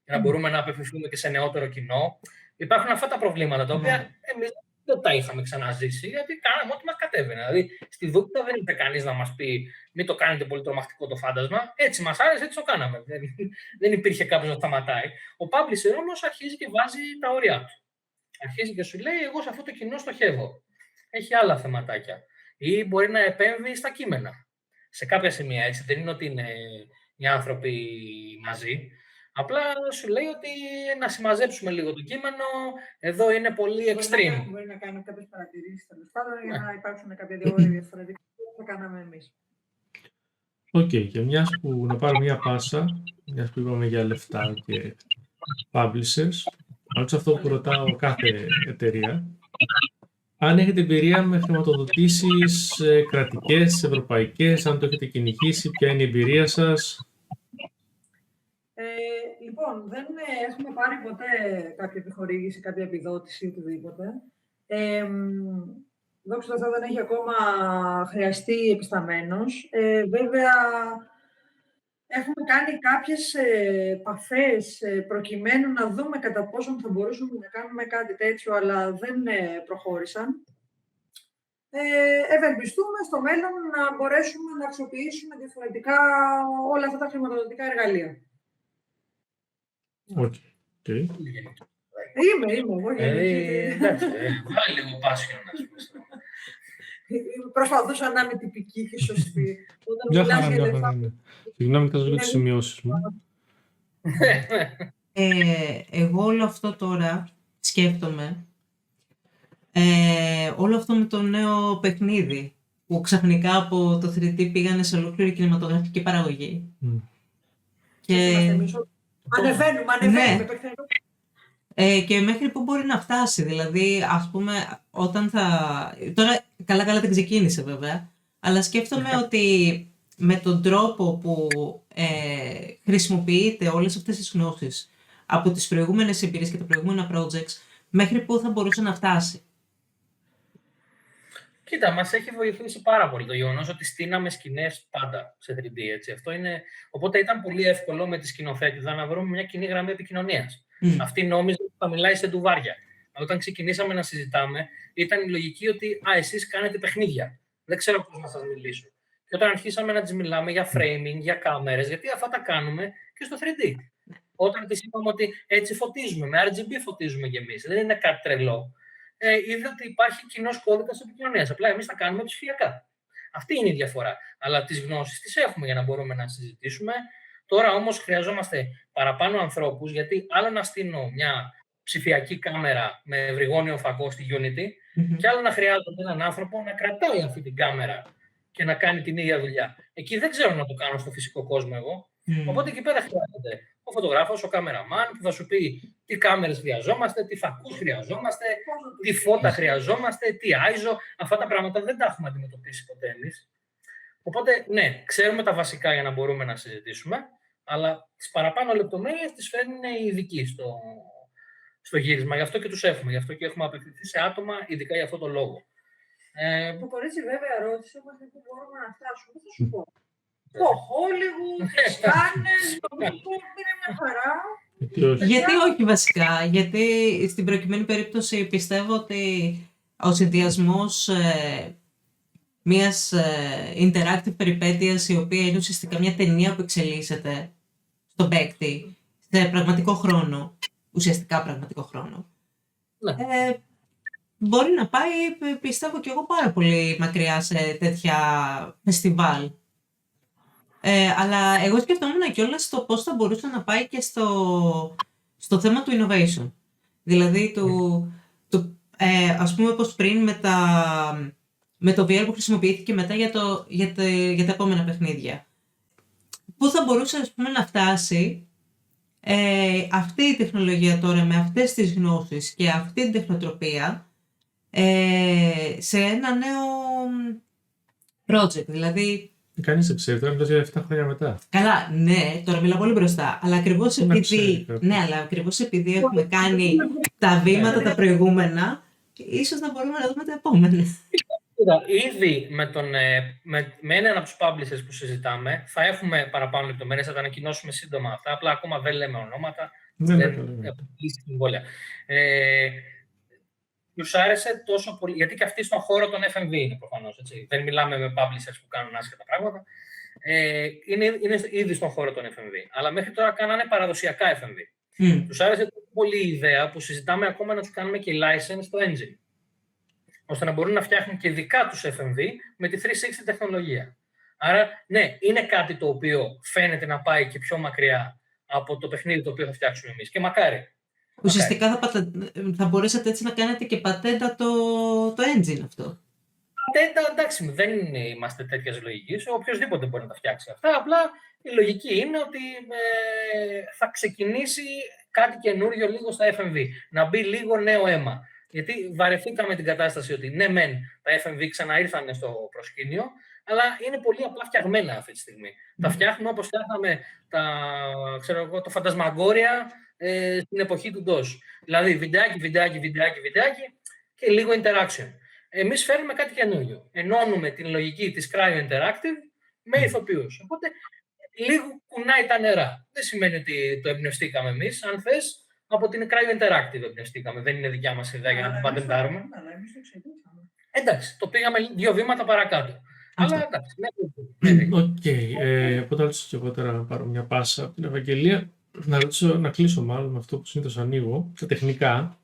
για να μπορούμε να απευθυνθούμε και σε νεότερο κοινό. Υπάρχουν αυτά τα προβλήματα τα οποία εμείς δεν τα είχαμε ξαναζήσει, γιατί κάναμε ό,τι μας κατέβαινε. Δηλαδή, στη Δούκτα δεν είπε κανείς να μας πει μην το κάνετε πολύ τρομακτικό το φάντασμα. Έτσι μας άρεσε, έτσι το κάναμε. Δεν υπήρχε κάποιος να σταματάει. Ο publisher όμως αρχίζει και βάζει τα όρια του. Αρχίζει και σου λέει: εγώ σε αυτό το κοινό στοχεύω. Έχει άλλα θεματάκια. Ή μπορεί να επέμβει στα κείμενα. Σε κάποια σημεία έτσι. Δεν είναι ότι είναι οι άνθρωποι μαζί. Απλά σου λέει ότι να συμμαζέψουμε λίγο το κείμενο, εδώ είναι πολύ extreme. Μπορεί να κάνει κάποιες παρατηρήσεις τέλος πάντων για να υπάρξουν κάποια όρια διαφορετικά που θα κάναμε εμείς. Οκ, και να πάρω μια πάσα, μιας που είπαμε για λεφτά και publishers, αυτό αυτό που ρωτάω κάθε εταιρεία, αν έχετε εμπειρία με χρηματοδοτήσεις κρατικές, ευρωπαϊκές, αν το έχετε κυνηγήσει, ποια είναι η εμπειρία σας? Λοιπόν, δεν έχουμε πάρει ποτέ κάποια επιχορήγηση, κάποια επιδότηση, οτιδήποτε. Δόξα τω Θεώ δεν έχει ακόμα χρειαστεί επισταμένος. Βέβαια, έχουμε κάνει κάποιες επαφές προκειμένου να δούμε κατά πόσον θα μπορούσαμε να κάνουμε κάτι τέτοιο, αλλά δεν προχώρησαν. Ευελπιστούμε στο μέλλον να μπορέσουμε να αξιοποιήσουμε διαφορετικά όλα αυτά τα χρηματοδοτικά εργαλεία. Okay. Είμαι εγώ. Βάλει λίγο passion, ας πούμε. Προσπαθούσα να είμαι τυπική και σωστή. Μια χαρά. Συγγνώμη, θα σας λέω τις σημειώσεις μου. Εγώ όλο αυτό τώρα σκέφτομαι, όλο αυτό με το νέο παιχνίδι, που ξαφνικά από το 3D πήγανε σε ολόκληρη κινηματογραφική παραγωγή. Και... Ανεβαίνουμε. Ναι. Και μέχρι που μπορεί να φτάσει, δηλαδή, ας πούμε, όταν θα... Τώρα, καλά δεν ξεκίνησε βέβαια, αλλά σκέφτομαι ότι με τον τρόπο που χρησιμοποιείται όλες αυτές τις γνώσεις από τις προηγούμενες εμπειρίες και τα προηγούμενα projects, μέχρι που θα μπορούσε να φτάσει. Κοίτα, μας έχει βοηθήσει πάρα πολύ το γεγονός ότι στείναμε σκηνές πάντα σε 3D, έτσι. Αυτό είναι... Οπότε ήταν πολύ εύκολο με τη σκηνοθέτηδα να βρούμε μια κοινή γραμμή επικοινωνίας. Αυτή νόμιζε ότι θα μιλάει σε ντουβάρια. Όταν ξεκινήσαμε να συζητάμε, ήταν η λογική ότι εσείς κάνετε παιχνίδια. Δεν ξέρω πώς να σας μιλήσω. Και όταν αρχίσαμε να τις μιλάμε για framing, για κάμερες, γιατί αυτά τα κάνουμε και στο 3D. Όταν τις είπαμε ότι έτσι φωτίζουμε, με RGB φωτίζουμε κι εμείς, δεν είναι κάτι τρελό. Είδε ότι υπάρχει κοινός κώδικας επικοινωνίας. Απλά εμείς τα κάνουμε ψηφιακά. Αυτή είναι η διαφορά. Αλλά τις γνώσεις τις έχουμε για να μπορούμε να συζητήσουμε. Τώρα όμως χρειαζόμαστε παραπάνω ανθρώπους, γιατί άλλο να στείλω μια ψηφιακή κάμερα με ευρυγόνιο φακό στη Unity και άλλο να χρειάζεται έναν άνθρωπο να κρατάει αυτή την κάμερα και να κάνει την ίδια δουλειά. Εκεί δεν ξέρω να το κάνω στο φυσικό κόσμο εγώ. Οπότε εκεί πέρα χρειάζεται ο φωτογράφος, ο κάμεραμαν που θα σου πει τι κάμερες χρειαζόμαστε, τι φακούς χρειαζόμαστε, τι φώτα χρειαζόμαστε, τι ISO. Αυτά τα πράγματα δεν τα έχουμε αντιμετωπίσει ποτέ εμείς. Οπότε, ναι, ξέρουμε τα βασικά για να μπορούμε να συζητήσουμε, αλλά τις παραπάνω λεπτομέρειες τις φέρνουν οι ειδικοί στο γύρισμα. Γι' αυτό και τους έχουμε. Γι' αυτό και έχουμε απευθυνθεί σε άτομα ειδικά για αυτό το λόγο. Το κορίτσι βέβαια ρώτησε πού μπορούμε να φτάσουμε. Θα σου πω. Το Hollywood, τις Κάνες, το Billboard, είναι μια χαρά. Γιατί όχι βασικά, γιατί στην προκειμένη περίπτωση πιστεύω ότι ο συνδυασμός μιας interactive περιπέτειας, η οποία είναι ουσιαστικά μια ταινία που εξελίσσεται στον παίκτη σε πραγματικό χρόνο, ουσιαστικά πραγματικό χρόνο, μπορεί να πάει, πιστεύω κι εγώ, πάρα πολύ μακριά σε τέτοια φεστιβάλ. Αλλά εγώ σκεφτόμουν κιόλας το πώς θα μπορούσε να πάει και στο θέμα του innovation. Δηλαδή, ας πούμε, όπως πριν με το VR που χρησιμοποιήθηκε μετά για τα επόμενα παιχνίδια. Πού θα μπορούσε, ας πούμε, να φτάσει αυτή η τεχνολογία τώρα με αυτές τις γνώσεις και αυτή την τεχνοτροπία σε ένα νέο project. Δηλαδή, Κανείς δεν ξέρει, τώρα μιλάς για 7 χρόνια μετά. Καλά, ναι, τώρα μιλάω πολύ μπροστά. Αλλά ακριβώς επειδή έχουμε κάνει τα βήματα τα προηγούμενα, ίσως να μπορούμε να δούμε τα επόμενα. Ήδη με έναν από τους publishers που συζητάμε, θα έχουμε παραπάνω λεπτομέρειες, θα τα ανακοινώσουμε σύντομα αυτά. Απλά ακόμα δεν λέμε ονόματα. Δεν αποκλείσει συμβόλαια. Τους άρεσε τόσο πολύ, γιατί και αυτοί στον χώρο των FMV είναι προφανώς. Έτσι. Δεν μιλάμε με publishers που κάνουν άσχετα πράγματα. Είναι ήδη στον χώρο των FMV. Αλλά μέχρι τώρα κάνανε παραδοσιακά FMV. Τους άρεσε τόσο πολύ η ιδέα που συζητάμε ακόμα να τους κάνουμε και license στο engine, ώστε να μπορούν να φτιάχνουν και δικά τους FMV με τη 360 τεχνολογία. Άρα, ναι, είναι κάτι το οποίο φαίνεται να πάει και πιο μακριά από το παιχνίδι το οποίο θα φτιάξουμε εμείς. Και μακάρι. Ουσιαστικά θα μπορέσατε έτσι να κάνετε και πατέντα το engine αυτό. Πατέντα, εντάξει, δεν είμαστε τέτοιας λογικής. Οποιοςδήποτε μπορεί να τα φτιάξει αυτά. Απλά η λογική είναι ότι θα ξεκινήσει κάτι καινούριο λίγο στα FMV. Να μπει λίγο νέο αίμα. Γιατί βαρεθήκαμε την κατάσταση ότι ναι, μεν τα FMV ξαναήρθαν στο προσκήνιο, αλλά είναι πολύ απλά φτιαγμένα αυτή τη στιγμή. Τα φτιάχνουμε όπως φτιάχναμε το φαντασμαγκόρια στην εποχή του DOS. Δηλαδή βιντεάκι και λίγο interaction. Εμείς φέρνουμε κάτι καινούριο. Ενώνουμε την λογική της Cryo Interactive με ηθοποιούς. Οπότε λίγο κουνάει τα νερά. Δεν σημαίνει ότι το εμπνευστήκαμε εμείς. Αν θες, από την Cryo Interactive εμπνευστήκαμε. Δεν είναι δικιά μας ιδέα για να την πατεντάρουμε. Εντάξει, το πήγαμε 2 βήματα παρακάτω. Αλλά εντάξει. Οπότε ρωτήσω και εγώ τώρα να πάρω μια πάσα από την Ευαγγελία. Να κλείσω μάλλον με αυτό που συνήθως ανοίγω, τα τεχνικά.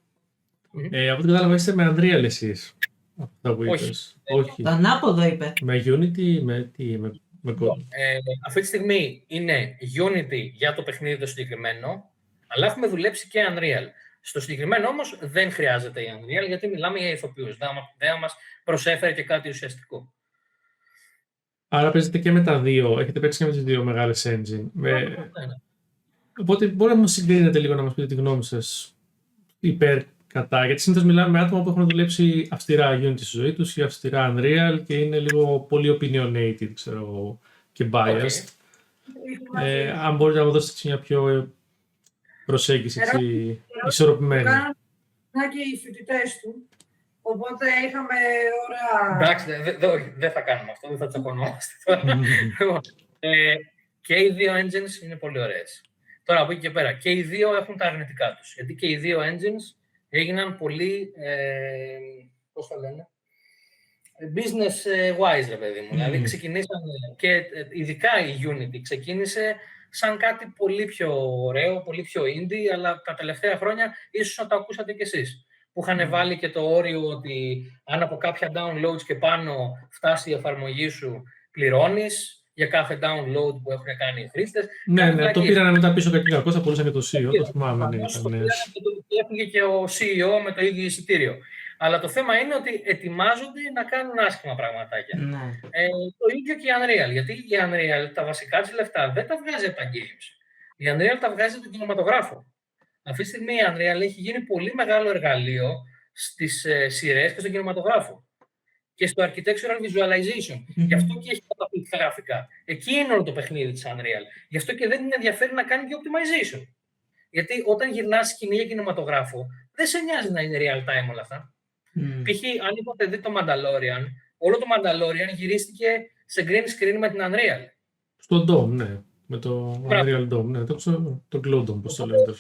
Από ό,τι κατάλαβα, είστε με Unreal εσείς. Αυτά που είπες. Όχι. Το ανάποδο είπε. Με Unity, με Code. Αυτή τη στιγμή είναι Unity για το παιχνίδι το συγκεκριμένο, αλλά έχουμε δουλέψει και Unreal. Στο συγκεκριμένο όμως δεν χρειάζεται η Unreal, γιατί μιλάμε για ηθοποιούς. Δεν μας προσέφερε και κάτι ουσιαστικό. Άρα παίζετε και με τα δύο, έχετε παίξει και με τις δύο μεγάλες engine. Οπότε μπορεί να μας συγκρίνετε λίγο, να μας πείτε τη γνώμη σας υπέρ, κατά. Γιατί συνήθως μιλάμε με άτομα που έχουν δουλέψει αυστηρά Unity στη ζωή τους ή αυστηρά Unreal και είναι λίγο πολύ opinionated, ξέρω, και biased. Αν μπορείτε να μου δώσετε μια πιο προσέγγιση ισορροπημένη. Κάνανε και οι φοιτητές του, οπότε είχαμε ώρα... Εντάξει, δεν θα κάνουμε αυτό, δεν θα τσακωνόμαστε. Και οι δύο engines είναι πολύ ωραίες. Τώρα από εκεί και πέρα, και οι δύο έχουν τα αρνητικά τους. Γιατί και οι δύο engines έγιναν πολύ, πώς θα λένε, business wise, ρε παιδί μου. Δηλαδή ξεκινήσαν και ειδικά η Unity ξεκίνησε σαν κάτι πολύ πιο ωραίο, πολύ πιο indie, αλλά τα τελευταία χρόνια ίσως να το ακούσατε κι εσείς. Που είχαν βάλει και το όριο ότι αν από κάποια downloads και πάνω φτάσει η εφαρμογή σου, πληρώνεις. για κάθε download που έχουν κάνει οι χρήστες. Ναι, το πήραν μετά πίσω κάτι κακό, θα πουλούσαν και το CEO, το θυμάμαι. Έφυγε και ο CEO με το ίδιο εισιτήριο. Αλλά το θέμα είναι ότι ετοιμάζονται να κάνουν άσχημα πραγματάκια. Το ίδιο και η Unreal. Γιατί η Unreal τα βασικά της λεφτά δεν τα βγάζει από τα games. Η Unreal τα βγάζει από τον κινηματογράφο. Αυτή τη στιγμή η Unreal έχει γίνει πολύ μεγάλο εργαλείο στις σειρές και στον κινηματογράφο. Και στο architectural visualization. Γι' αυτό και έχει καταπληκτικά γραφικά. Εκεί είναι όλο το παιχνίδι της Unreal. Γι' αυτό και δεν την ενδιαφέρει να κάνει και optimization. Γιατί όταν γυρνάς σκηνή για κινηματογράφο, δεν σε νοιάζει να είναι real time όλα αυτά. Π.χ. αν είπατε δει το Mandalorian, όλο το Mandalorian γυρίστηκε σε green screen με την Unreal. Στο Dome, ναι. Με το Unreal Dome, ναι. Το Glow Dome, πώς το λέτε.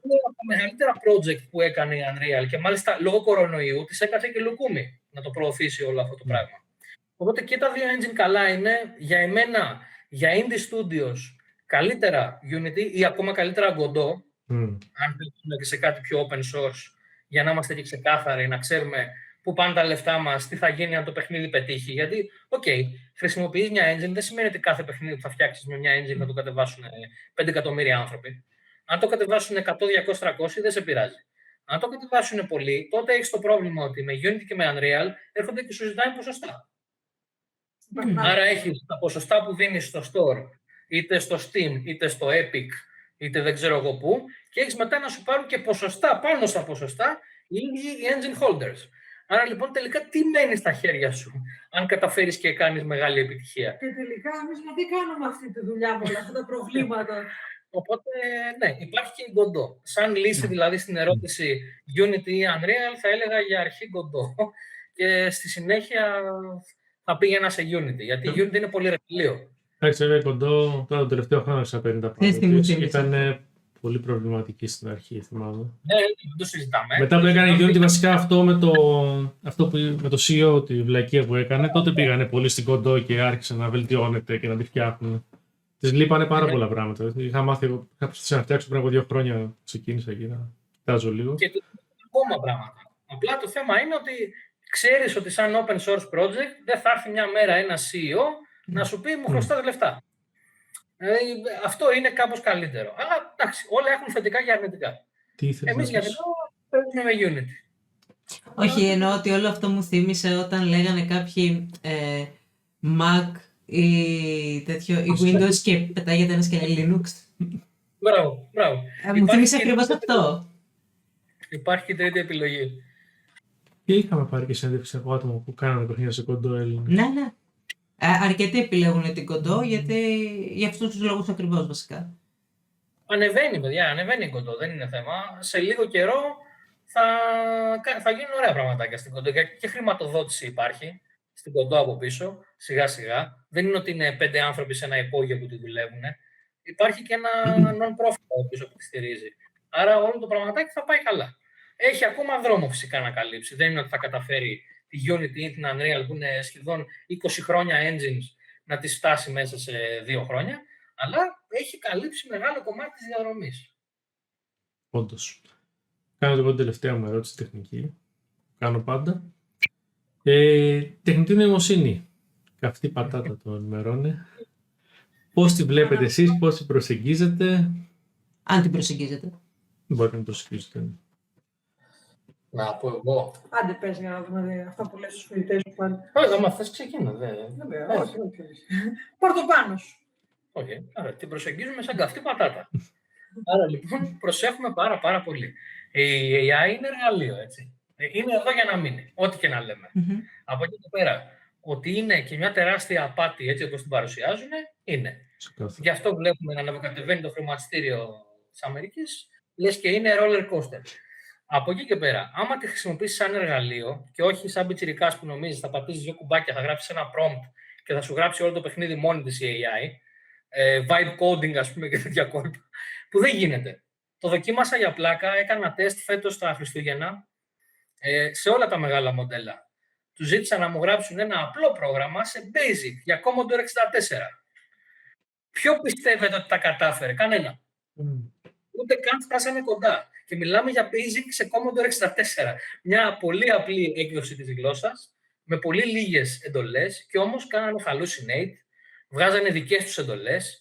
Είναι από τα μεγαλύτερα project που έκανε η Unreal και μάλιστα λόγω κορονοϊού της έκασε και λουκούμι να το προωθήσει όλο αυτό το πράγμα. Οπότε και τα δύο engine καλά είναι. Για εμένα, για indie studios, καλύτερα Unity ή ακόμα καλύτερα Godot, αν θέλουμε και σε κάτι πιο open source, για να είμαστε και ξεκάθαροι, να ξέρουμε πού πάνε τα λεφτά μας, τι θα γίνει αν το παιχνίδι πετύχει. Γιατί, χρησιμοποιείς μια engine, δεν σημαίνει ότι κάθε παιχνίδι που θα φτιάξεις με μια engine θα το κατεβάσουν 5 εκατομμύρια άνθρωποι. Αν το κατεβάσουν 100, 200, 300, δεν σε πειράζει. Αν το κατεβάσουν πολλοί, τότε έχεις το πρόβλημα ότι με Unity και με Unreal έρχονται και σου ζητάνε ποσοστά. Άρα έχεις τα ποσοστά που δίνεις στο store, είτε στο Steam, είτε στο Epic, είτε δεν ξέρω εγώ πού, και έχεις μετά να σου πάρουν και ποσοστά πάνω στα ποσοστά οι ίδιοι οι engine holders. Άρα λοιπόν τελικά τι μένει στα χέρια σου, αν καταφέρεις και κάνεις μεγάλη επιτυχία. Και τελικά εμείς γιατί κάνουμε αυτή τη δουλειά με όλα αυτά τα προβλήματα. Οπότε ναι, υπάρχει και η Godot. Σαν λύση δηλαδή στην ερώτηση Unity ή Unreal θα έλεγα για αρχή Godot και στη συνέχεια θα πήγαινα σε Unity, γιατί η Unity είναι πολύ εργαλείο. Εντάξει, βέβαια, Godot τώρα το τελευταίο χρόνο σε 50 πράγματα. Ήταν πολύ προβληματική στην αρχή, θυμάμαι. Ναι, δεν το συζητάμε. Μετά που έκανε η Unity, βασικά αυτό με το CEO, τη βλακεία που έκανε, τότε πήγανε πολύ στην Godot και άρχισε να βελτιώνεται και να τη φτιάχνουν. Της λείπανε πάρα πολλά πράγματα. Είχα μάθει, είχα προσπαθήσει να φτιάξω πριν από 2 χρόνια, ξεκίνησα εκεί να κοιτάζω λίγο. Και ακόμα πράγματα. Απλά το θέμα είναι ότι ξέρεις ότι σαν open source project δεν θα έρθει μια μέρα ένα CEO να σου πει μου χρωστάς λεφτά. Αυτό είναι κάπως καλύτερο. Αλλά εντάξει, όλα έχουν θετικά και αρνητικά. Εμείς για αυτό παίζουμε με Unity. Όχι, εννοώ ότι όλο αυτό μου θύμισε όταν λέγανε κάποιοι Mac ή τέτοιο, ή Windows και πετάγεται ένας και λέει Linux. Μπράβο. Μου θύμισε ακριβώς αυτό. Υπάρχει και τρίτη επιλογή. Και είχαμε πάρει και συνέντευξη από άτομα που κάνανε παιχνίδια σε Godot Έλληνες. Ναι. Αρκετοί επιλέγουν την Godot γιατί για αυτούς τους λόγους ακριβώς βασικά. Ανεβαίνει, παιδιά, ανεβαίνει η Godot, δεν είναι θέμα. Σε λίγο καιρό θα γίνουν ωραία πραγματάκια στην Godot και χρηματοδότηση υπάρχει στην Godot από πίσω, σιγά σιγά. Δεν είναι ότι είναι 5 άνθρωποι σε ένα υπόγειο που τη δουλεύουν. Υπάρχει και ένα non-profit από πίσω που τη στηρίζει. Άρα όλο το πραγματάκι θα πάει καλά. Έχει ακόμα δρόμο φυσικά να καλύψει. Δεν είναι ότι θα καταφέρει τη Unity ή την Unreal που είναι σχεδόν 20 χρόνια engines να τις φτάσει μέσα σε 2 χρόνια, αλλά έχει καλύψει μεγάλο κομμάτι της διαδρομής. Όντως. Κάνω εγώ την τελευταία μου ερώτηση τεχνική. Κάνω πάντα. Τεχνητή νοημοσύνη. Καυτή πατάτα το ενημερώνει. Πώς τη βλέπετε εσείς, πώς την προσεγγίζετε. Αν την προσεγγίζετε. Μπορεί να την προσεγγίζετε. Να πω εγώ. Άντε πες για να δούμε αυτά που λες στους φοιτητές σου πάλι. Όχι, άμα θες ξεκίνα. Όχι. Πάρ' το πάνω σου. Όχι, άρα την προσεγγίζουμε σαν καυτή πατάτα. Άρα λοιπόν προσέχουμε πάρα πολύ. Η AI είναι εργαλείο, έτσι. Είναι εδώ για να μείνει, ό,τι και να λέμε. Από εκεί και πέρα, ότι είναι και μια τεράστια απάτη, έτσι όπως την παρουσιάζουν, είναι. Γι' αυτό βλέπουμε να ανεβοκατεβαίνει το χρηματιστήριο της Αμερικής, λες και είναι roller coaster. Από εκεί και πέρα, άμα τη χρησιμοποιήσεις σαν εργαλείο και όχι σαν πιτσιρικάς που νομίζεις θα πατήσεις 2 κουμπάκια, θα γράψεις ένα prompt και θα σου γράψει όλο το παιχνίδι μόνη της η AI, vibe coding ας πούμε και τέτοια κόλπα, που δεν γίνεται. Το δοκίμασα για πλάκα, έκανα τεστ φέτος τα Χριστούγεννα σε όλα τα μεγάλα μοντέλα. Τους ζήτησα να μου γράψουν ένα απλό πρόγραμμα σε Basic για Commodore 64. Ποιο πιστεύετε ότι τα κατάφερε? Κανένα. Ούτε καν φτάσαμε κοντά. Και μιλάμε για Basic σε Commodore 64. Μια πολύ απλή έκδοση της γλώσσας, με πολύ λίγες εντολές και όμως κάνανε hallucinate, βγάζανε δικές τους εντολές.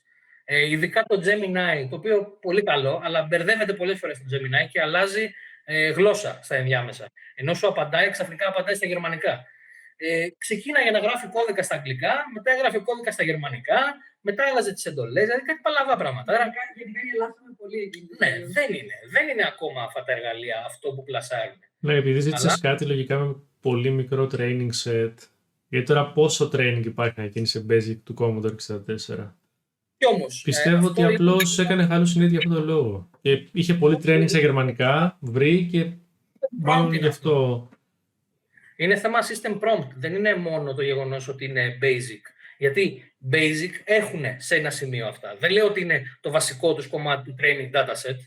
Ειδικά το Gemini, το οποίο πολύ καλό, αλλά μπερδεύεται πολλές φορές το Gemini και αλλάζει γλώσσα στα ενδιάμεσα. Ενώ σου απαντάει, ξαφνικά απαντάει στα γερμανικά. Ξεκίναγε να γράφει κώδικα στα αγγλικά, μετά έγραφε κώδικα στα γερμανικά, μετά άλλαζε τις εντολές, δηλαδή κάτι παλαβά πράγματα. Γενικά γελάσαμε πολύ εκεί. Ναι, δεν είναι ακόμα αυτά τα εργαλεία αυτό που πλασάρουν. Ναι, επειδή ζήτησες κάτι λογικά με πολύ μικρό training set. Γιατί τώρα πόσο training υπάρχει να γίνει σε basic του Commodore 64. Κι όμως, Πιστεύω ότι απλώς έκανε hallucinate για αυτόν τον λόγο. Και είχε πολύ training στα γερμανικά, βρει και μάλλον γι' αυτό. Είναι θέμα system prompt. Δεν είναι μόνο το γεγονός ότι είναι basic. Γιατί basic έχουν σε ένα σημείο αυτά. Δεν λέω ότι είναι το βασικό τους κομμάτι του training dataset.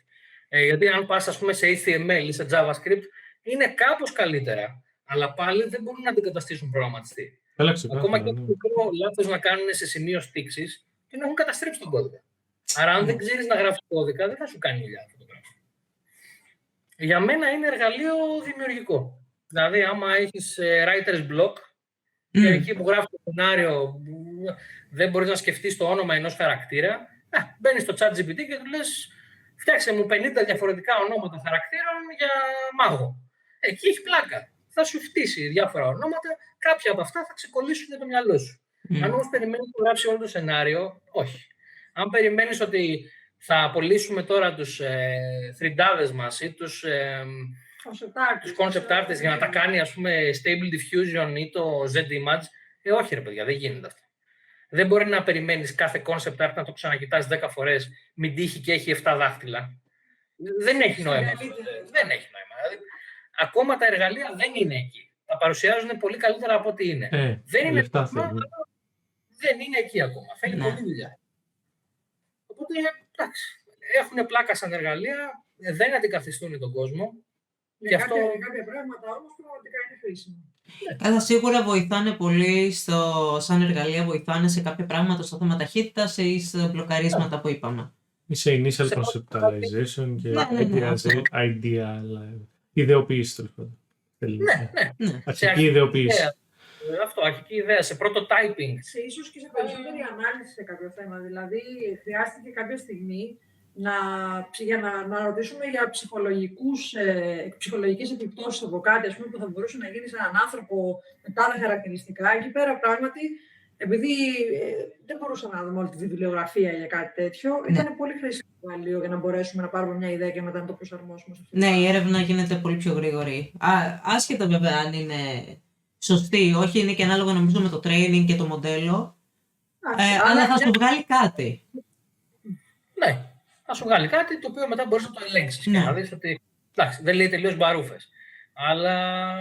Γιατί αν πας, ας πούμε, σε HTML ή σε JavaScript, είναι κάπως καλύτερα. Αλλά πάλι δεν μπορούν να αντικαταστήσουν προγραμματιστή. Ακόμα και το μικρό λάθος να κάνουν σε σημείο στίξης, την έχουν καταστρέψει τον κώδικα. Άρα, αν δεν ξέρεις να γράφεις κώδικα, δεν θα σου κάνει δουλειά αυτό το πράγμα. Για μένα είναι εργαλείο δημιουργικό. Δηλαδή, άμα έχεις writer's block, και εκεί που γράφεις το σενάριο, δεν μπορείς να σκεφτείς το όνομα ενός χαρακτήρα, μπαίνεις στο ChatGPT και του λες, φτιάξε μου 50 διαφορετικά ονόματα χαρακτήρων για μάγο. Εκεί έχει πλάκα. Θα σου φτύσει διάφορα ονόματα, κάποια από αυτά θα ξεκολλήσουν για το μυαλό σου. Αν όμως περιμένεις να γράψει όλο το σενάριο, όχι. Αν περιμένεις ότι θα απολύσουμε τώρα τους θριντάδες μας ή τους concept artists για να τα κάνει, ας πούμε, Stable Diffusion ή το Z-Image, όχι ρε παιδιά, δεν γίνεται αυτό. Δεν μπορεί να περιμένεις κάθε concept art να το ξανακοιτάς 10 φορές, μην τύχει και έχει 7 δάχτυλα. Δεν έχει νόημα. Δεν έχει νόημα. Δηλαδή, ακόμα τα εργαλεία δεν είναι εκεί. Τα παρουσιάζουν πολύ καλύτερα από ό,τι είναι. Δεν είναι δεν είναι εκεί ακόμα. Θέλει πολλή δουλειά. Οπότε, εντάξει, έχουν πλάκα σαν εργαλεία, δεν αντικαθιστούν τον κόσμο. Για κάποια πράγματα όμως πραγματικά είναι χρήσιμο. Καλά, σίγουρα βοηθάνε πολύ σαν εργαλεία, βοηθάνε σε κάποια πράγματα στο θέμα ταχύτητας ή σε μπλοκαρίσματα που είπαμε. Ή σε initial conceptualization και ιδεοποίηση τέλος πάντων. Ναι. Αρχική ιδεοποίηση. Αυτό, αρχική ιδέα, σε prototyping. Ίσως και σε περισσότερη ανάλυση σε κάποιο θέμα. Δηλαδή, χρειάστηκε κάποια στιγμή για να ρωτήσουμε για ψυχολογικές επιπτώσεις από κάτι, ας πούμε, που θα μπορούσε να γίνει σε έναν άνθρωπο με τάδε χαρακτηριστικά. Εκεί πέρα, πράγματι, επειδή δεν μπορούσαμε να δούμε όλη τη βιβλιογραφία για κάτι τέτοιο, ήταν πολύ χρήσιμο εργαλείο για να μπορέσουμε να πάρουμε μια ιδέα και μετά να το προσαρμόσουμε. Ναι, η έρευνα γίνεται πολύ πιο γρήγορη. Άσχετα βέβαια αν είναι σωστή, όχι, είναι και ανάλογα νομίζω με το training και το μοντέλο, αλλά θα σου βγάλει κάτι. Ναι. Θα σου βγάλει κάτι το οποίο μετά μπορείς να το ελέγξεις και να δεις ότι εντάξει, δεν λέει τελείως μπαρούφες. Αλλά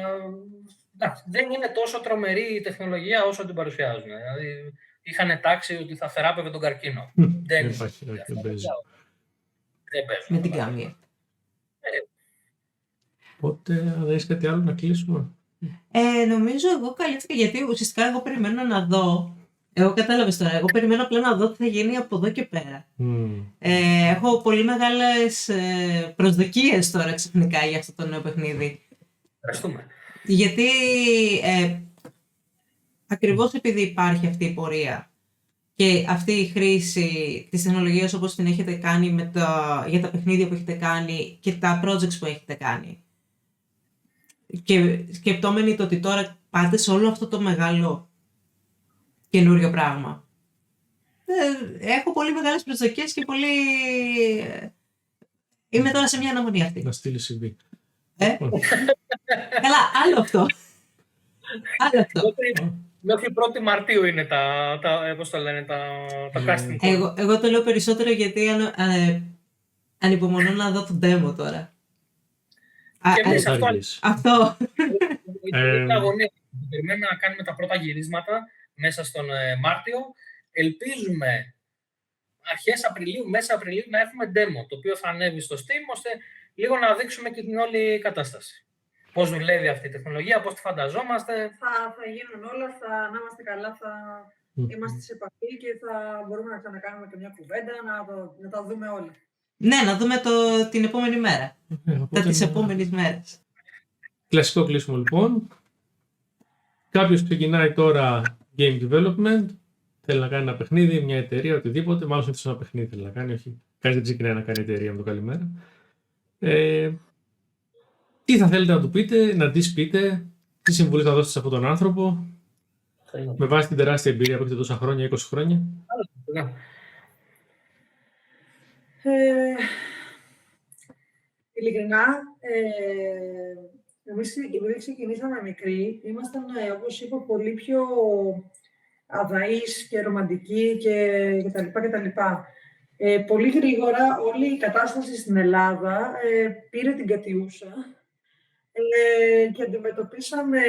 εντάξει, δεν είναι τόσο τρομερή η τεχνολογία όσο την παρουσιάζουν. Δηλαδή, είχαν τάξει ότι θα θεράπευε τον καρκίνο. Δεν υπάρχει, δεν παίζει. Με την καμία. Οπότε, αν έχεις κάτι άλλο να κλείσουμε. Νομίζω εγώ καλύφθηκα, γιατί ουσιαστικά εγώ περιμένω να δω. Εγώ κατάλαβες τώρα, εγώ περιμένω απλά να δω τι θα γίνει από εδώ και πέρα. Έχω πολύ μεγάλες προσδοκίες τώρα ξαφνικά για αυτό το νέο παιχνίδι. Ευχαριστούμε. Γιατί ακριβώς επειδή υπάρχει αυτή η πορεία και αυτή η χρήση της τεχνολογίας όπως την έχετε κάνει για τα παιχνίδια που έχετε κάνει και τα projects που έχετε κάνει, και σκεπτόμενοι το ότι τώρα πάτε σε όλο αυτό το μεγάλο καινούριο πράγμα. Έχω πολύ μεγάλες προσδοκίες και πολύ... Είμαι τώρα σε μια αναμονή αυτή. Να στείλει CV. Καλά, άλλο αυτό. Μέχρι 1η Μαρτίου είναι πώς το λένε, τα casting. Εγώ το λέω περισσότερο γιατί ανυπομονώ να δω το demo τώρα. Και εμείς αυτό. Περιμένουμε να κάνουμε τα πρώτα γυρίσματα μέσα στον Μάρτιο. Ελπίζουμε αρχές Απριλίου, μέσα Απριλίου να έχουμε demo, το οποίο θα ανέβει στο Steam, ώστε λίγο να δείξουμε και την όλη κατάσταση. Πώς δουλεύει αυτή η τεχνολογία, πώς τη φανταζόμαστε. Θα γίνουν όλα, να είμαστε καλά, θα είμαστε σε επαφή και θα μπορούμε να ξανακάνουμε και μια κουβέντα, να τα δούμε όλα. Ναι, να δούμε την επόμενη μέρα. Τις επόμενες μέρες. Κλασικό κλείσιμο λοιπόν. Κάποιος ξεκινάει τώρα game development, θέλει να κάνει ένα παιχνίδι, μια εταιρεία, οτιδήποτε. Μάλλον συνήθως ένα παιχνίδι θέλει να κάνει, όχι. Κανείς δεν ξεκινάει να κάνει εταιρεία με το καλημέρα. Τι θα θέλετε να του πείτε, να της πείτε, τι συμβουλή θα δώσετε σε αυτόν τον άνθρωπο, με βάση την τεράστια εμπειρία που έχετε τόσα χρόνια, 20 χρόνια. Ειλικρινά, εμείς επειδή ξεκινήσαμε μικροί, ήμασταν, όπως είπα, πολύ πιο αδαείς και ρομαντικοί και τα λοιπά. Πολύ γρήγορα όλη η κατάσταση στην Ελλάδα πήρε την κατιούσα και αντιμετωπίσαμε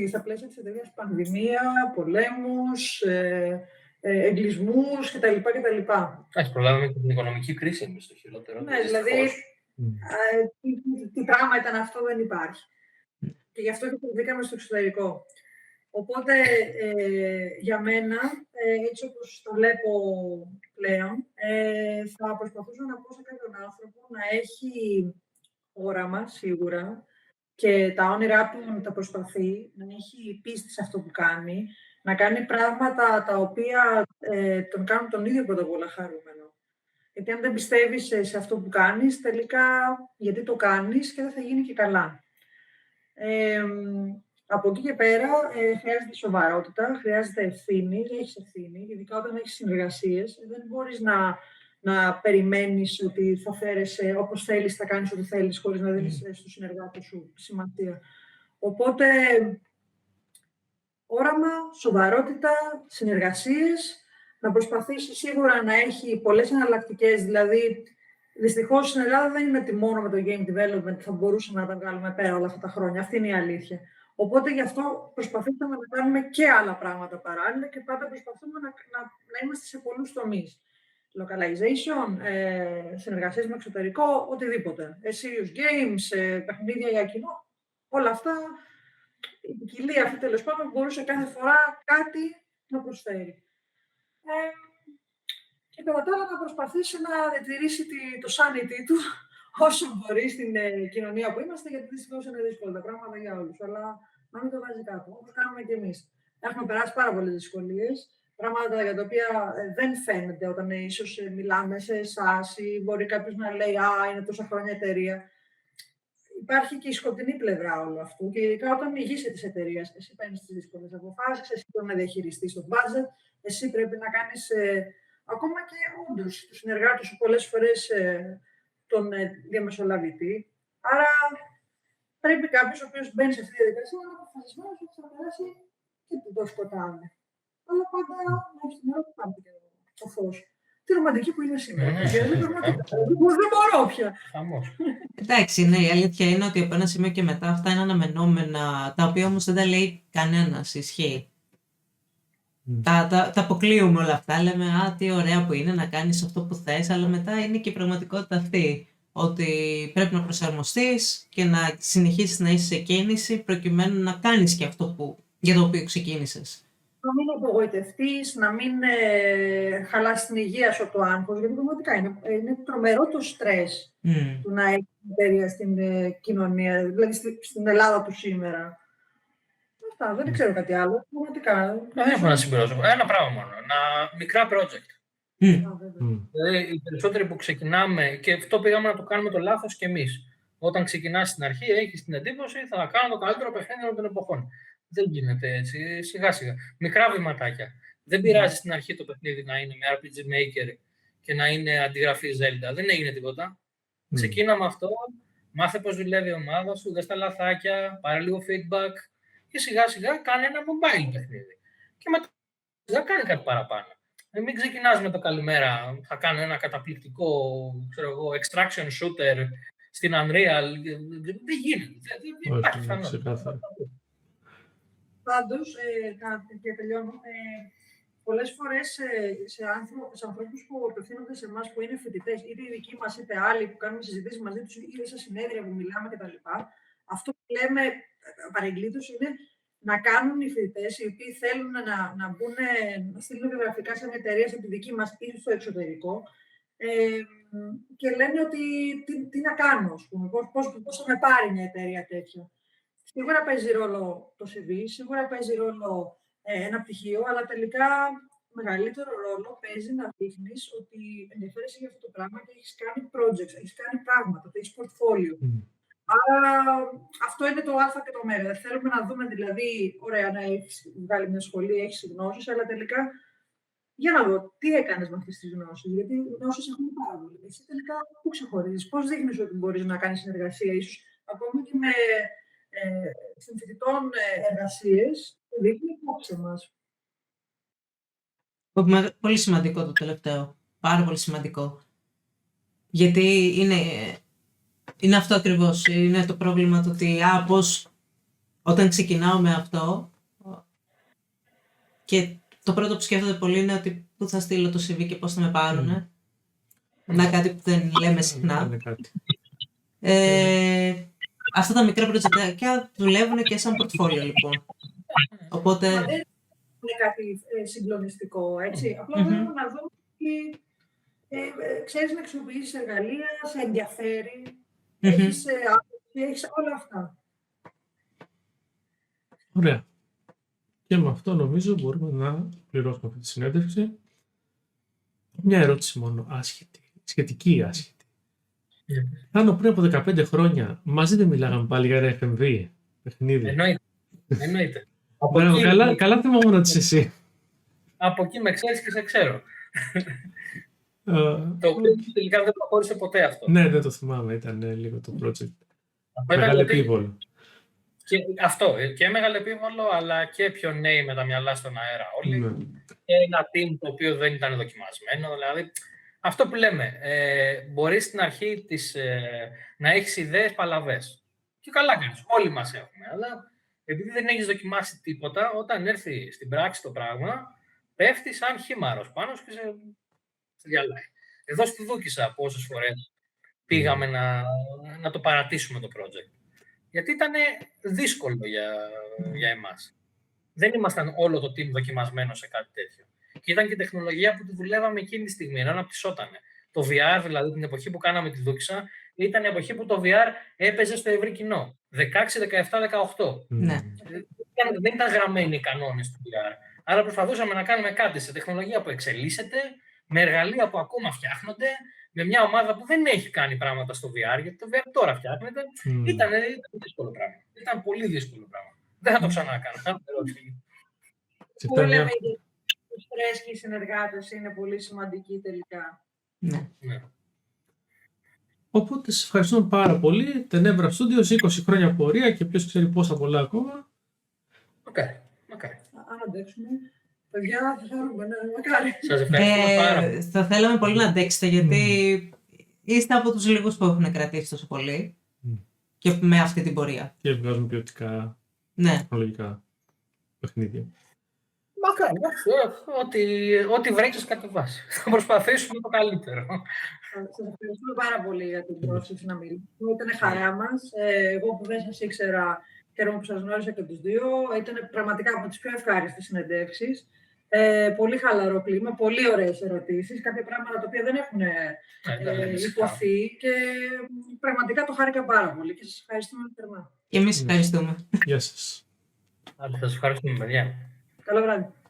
στα πλαίσια της εταιρείας πανδημία, πολέμους, εγκλισμούς κτλ. Εντάξει, προλάβαμε και την οικονομική κρίση εμείς το χειρότερο. Ναι, δηλαδή, τι πράγμα ήταν αυτό δεν υπάρχει. Και γι' αυτό και βγήκαμε στο εξωτερικό. Οπότε, για μένα, έτσι όπως το βλέπω πλέον, θα προσπαθούσα να πω σε κάποιον άνθρωπο να έχει όραμα, σίγουρα, και τα όνειρά του να τα προσπαθεί, να έχει πίστη σε αυτό που κάνει, να κάνει πράγματα τα οποία τον κάνουν τον ίδιο πρώτα απ' όλα χαρούμενο. Γιατί αν δεν πιστεύεις σε αυτό που κάνεις, τελικά γιατί το κάνεις και δεν θα γίνει και καλά. Από εκεί και πέρα χρειάζεται σοβαρότητα, χρειάζεται ευθύνη, έχεις ευθύνη, ειδικά όταν έχεις συνεργασίες. Δεν μπορείς να περιμένεις ότι θα φέρεσαι όπως θέλεις, θα κάνεις ό,τι θέλεις, χωρίς να δίνεις στους συνεργάτες σου σημασία. Οπότε, όραμα, σοβαρότητα, συνεργασίες, να προσπαθήσει σίγουρα να έχει πολλές εναλλακτικές. Δηλαδή, δυστυχώς στην Ελλάδα δεν είναι ότι μόνο με το game development θα μπορούσαμε να τα βγάλουμε πέρα όλα αυτά τα χρόνια. Αυτή είναι η αλήθεια. Οπότε γι' αυτό προσπαθήσαμε να κάνουμε και άλλα πράγματα παράλληλα και πάντα προσπαθούμε να είμαστε σε πολλούς τομείς. Localization, συνεργασίες με εξωτερικό, οτιδήποτε. Serious games, παιχνίδια για κοινό. Όλα αυτά, η ποικιλία αυτή τέλος πάντων μπορούσε κάθε φορά κάτι να προσφέρει. Και κατά τα άλλα να προσπαθήσει να διατηρήσει το sanity του όσο μπορεί στην κοινωνία που είμαστε, γιατί δυστυχώς είναι δύσκολα τα πράγματα για όλους. Αλλά να μην το βάζει κάτω, όπως κάνουμε και εμείς. Έχουμε περάσει πάρα πολλές δυσκολίες, πράγματα για τα οποία δεν φαίνεται όταν ίσως μιλάμε σε εσάς ή μπορεί κάποιος να λέει «Α, είναι τόσα χρόνια εταιρεία». Υπάρχει και η σκοτεινή πλευρά όλου αυτού και ειδικά όταν ηγείσαι της εταιρείας, εσύ παίρνεις τις δύσκολες αποφάσεις, εσύ πρέπει να διαχειριστείς το budget, εσύ πρέπει να κάνεις ακόμα και όντως τους συνεργάτες σου πολλές φορές τον διαμεσολαβητή. Άρα πρέπει κάποιος ο οποίος μπαίνει σε αυτή τη διαδικασία να είναι αποφασισμένος ότι θα περάσει και το σκοτάδι. Αλλά πάντα να έχει την ώρα που πάμε και το φως. Τι ρομαντική που είναι σήμερα. Δεν μπορώ πια. Εντάξει, ναι, η αλήθεια είναι ότι από ένα σημείο και μετά αυτά είναι αναμενόμενα, τα οποία όμως δεν τα λέει κανένας, ισχύει. Τα αποκλείουμε όλα αυτά, λέμε «Α, τι ωραία που είναι να κάνεις αυτό που θες», αλλά μετά είναι και η πραγματικότητα αυτή, ότι πρέπει να προσαρμοστείς και να συνεχίσεις να είσαι σε κίνηση προκειμένου να κάνεις και αυτό για το οποίο ξεκίνησες. Να μην απογοητευτείς, να μην χαλάσεις την υγεία σου από το άγχος, γιατί πραγματικά είναι τρομερό το στρες του να έχει εταιρεία στην κοινωνία, δηλαδή στην Ελλάδα του σήμερα. Αυτά, δεν ξέρω κάτι άλλο. Πραγματικά. Δεν έχω να συμπληρώσω. Ένα πράγμα μόνο. Μικρά project. Δηλαδή, οι περισσότεροι που ξεκινάμε, και αυτό πήγαμε να το κάνουμε το λάθος κι εμείς. Όταν ξεκινάς στην αρχή, έχεις την εντύπωση θα κάνω το καλύτερο παιχνίδι των εποχών. Δεν γίνεται έτσι. Σιγά σιγά. Μικρά βηματάκια. Δεν πειράζει στην αρχή το παιχνίδι να είναι με RPG Maker και να είναι αντιγραφή Zelda. Δεν έγινε τίποτα. Ξεκίνα με αυτό, μάθε πώς δουλεύει η ομάδα σου, δες τα λαθάκια, πάρε λίγο feedback και σιγά σιγά κάνε ένα mobile παιχνίδι. Και μετά σιγά κάνει κάτι παραπάνω. Μην ξεκινάς με το καλημέρα, θα κάνω ένα καταπληκτικό extraction shooter στην Unreal. Δεν γίνεται. Δεν υπάρχει πιθανότητα. Πάντως, και τελειώνω, πολλές φορές σε ανθρώπους που απευθύνονται σε εμάς που είναι φοιτητές, είτε οι δικοί μας είτε άλλοι που κάνουμε συζητήσεις μαζί τους, είτε σε συνέδρια που μιλάμε κτλ. Αυτό που λέμε παρεγκλήτως είναι να κάνουν οι φοιτητές οι οποίοι θέλουν να μπουν, να στείλουν βιογραφικά σε μια εταιρεία σαν τη δική μας ή στο εξωτερικό και λένε ότι τι να κάνω, πώς θα με πάρει μια εταιρεία τέτοια. Σίγουρα παίζει ρόλο το CV, σίγουρα παίζει ρόλο ένα πτυχίο, αλλά τελικά μεγαλύτερο ρόλο παίζει να δείχνεις ότι ενδιαφέρεσαι για αυτό το πράγμα και έχεις κάνει projects, έχεις κάνει πράγματα, έχεις portfolio. Άρα αυτό είναι το α και το μέγα. Δεν θέλουμε να δούμε δηλαδή, ωραία, να έχεις βγάλει μια σχολή, έχεις γνώσεις, αλλά τελικά για να δω τι έκανες με αυτές τις γνώσεις. Γιατί οι γνώσεις έχουν πάρα πολύ. Εσύ τελικά πού ξεχωρίζεις, πώς δείχνεις ότι μπορείς να κάνεις συνεργασία, ίσως ακόμη και με συμφοιτητών εργασίες, δείχνει υπόψη μας. Πολύ σημαντικό το τελευταίο. Πάρα πολύ σημαντικό. Γιατί είναι αυτό ακριβώς. Είναι το πρόβλημα το ότι πώς όταν ξεκινάω με αυτό και το πρώτο που σκέφτονται πολλοί είναι ότι πού θα στείλω το CV και πώς θα με πάρουνε. Να κάτι που δεν λέμε συχνά. Αυτά τα μικρά προτζεκτάκια δουλεύουν και σαν πορτφόλιο λοιπόν. Οπότε... Δεν είναι κάτι συγκλονιστικό, έτσι. Απλά θέλουμε να δούμε ότι ξέρεις να αξιοποιήσεις εργαλεία, σε ενδιαφέρει, έχεις άποψη, έχεις όλα αυτά. Ωραία. Και με αυτό νομίζω μπορούμε να πληρώσουμε αυτή τη συνέντευξη. Μια ερώτηση μόνο, άσχετη, σχετική άσχετη. Πάνω πριν από 15 χρόνια, μαζί δεν μιλάγαμε πάλι για ένα FMV παιχνίδι. Εννοείται. Καλά θυμάμαι να εσύ. Από εκεί με ξέρεις και σε ξέρω. Το οποίο τελικά δεν προχώρησε ποτέ αυτό. Ναι, δεν το θυμάμαι. Ήταν λίγο το project. Μεγαλεπίβολο. Αυτό. Και μεγαλεπίβολο, αλλά και πιο νέοι με τα μυαλά στον αέρα όλοι. Ναι. Και ένα team το οποίο δεν ήταν δοκιμασμένο. Δηλαδή, αυτό που λέμε, μπορείς στην αρχή να έχεις ιδέες παλαβές. Και καλά κάνεις. Όλοι μας έχουμε. Αλλά επειδή δεν έχεις δοκιμάσει τίποτα, όταν έρθει στην πράξη το πράγμα, πέφτει σαν χήμαρος πάνω και σε διαλάει. Εδώ στη Δούκησα πόσες φορές πήγαμε να το παρατήσουμε το project. Γιατί ήταν δύσκολο για εμάς. Δεν ήμασταν όλο το team δοκιμασμένο σε κάτι τέτοιο. Και ήταν και η τεχνολογία που τη δουλεύαμε εκείνη τη στιγμή, ενώ αναπτυσσότανε. Το VR, δηλαδή την εποχή που κάναμε τη Δούκησα, ήταν η εποχή που το VR έπαιζε στο ευρύ κοινό. 16, 17, 18. Ναι. Δεν ήταν γραμμένοι οι κανόνες του VR. Άρα προσπαθούσαμε να κάνουμε κάτι σε τεχνολογία που εξελίσσεται, με εργαλεία που ακόμα φτιάχνονται, με μια ομάδα που δεν έχει κάνει πράγματα στο VR, γιατί το VR τώρα φτιάχνεται. Ήταν δύσκολο πράγμα. Ήταν πολύ δύσκολο πράγμα. Δεν θα το ξανακάνω. Που λέμε, οι στρες και οι συνεργάτες είναι πολύ σημαντικοί τελικά. Ναι. Οπότε, σας ευχαριστούμε πάρα πολύ. Tenebra Studios, 20 χρόνια πορεία και ποιος ξέρει πόσα πολλά ακόμα. Αν αντέξουμε. Παιδιά, θα χαρούμε, μακάρι. Σας ευχαριστούμε πάρα πολύ. Θα θέλαμε πολύ να αντέξετε, γιατί είστε από τους λίγους που έχουν κρατήσει τόσο πολύ και με αυτή την πορεία. Και βγάζουν ποιοτικά τεχνολογικά παιχνίδια. Μακάρι, ό,τι βρέξεις κατεβάσει. Θα προσπαθήσουμε το καλύτερο. Σας ευχαριστούμε πάρα πολύ για την πρόσκληση να μιλήσουμε. Ήταν χαρά μας. Εγώ που δεν σας ήξερα, χαίρομαι που σας γνώρισα και τους δύο. Ήταν πραγματικά από τις πιο ευχάριστες συνεντεύξεις. Πολύ χαλαρό κλίμα, πολύ ωραίες ερωτήσεις. Κάποια πράγματα τα οποία δεν έχουν υποθεί και πραγματικά το χάρηκα πάρα πολύ και σας ευχαριστούμε θερμά. Και εμείς ευχαριστούμε. Γεια σας. Σας ευχαριστούμε, παιδιά. Καλό βράδυ.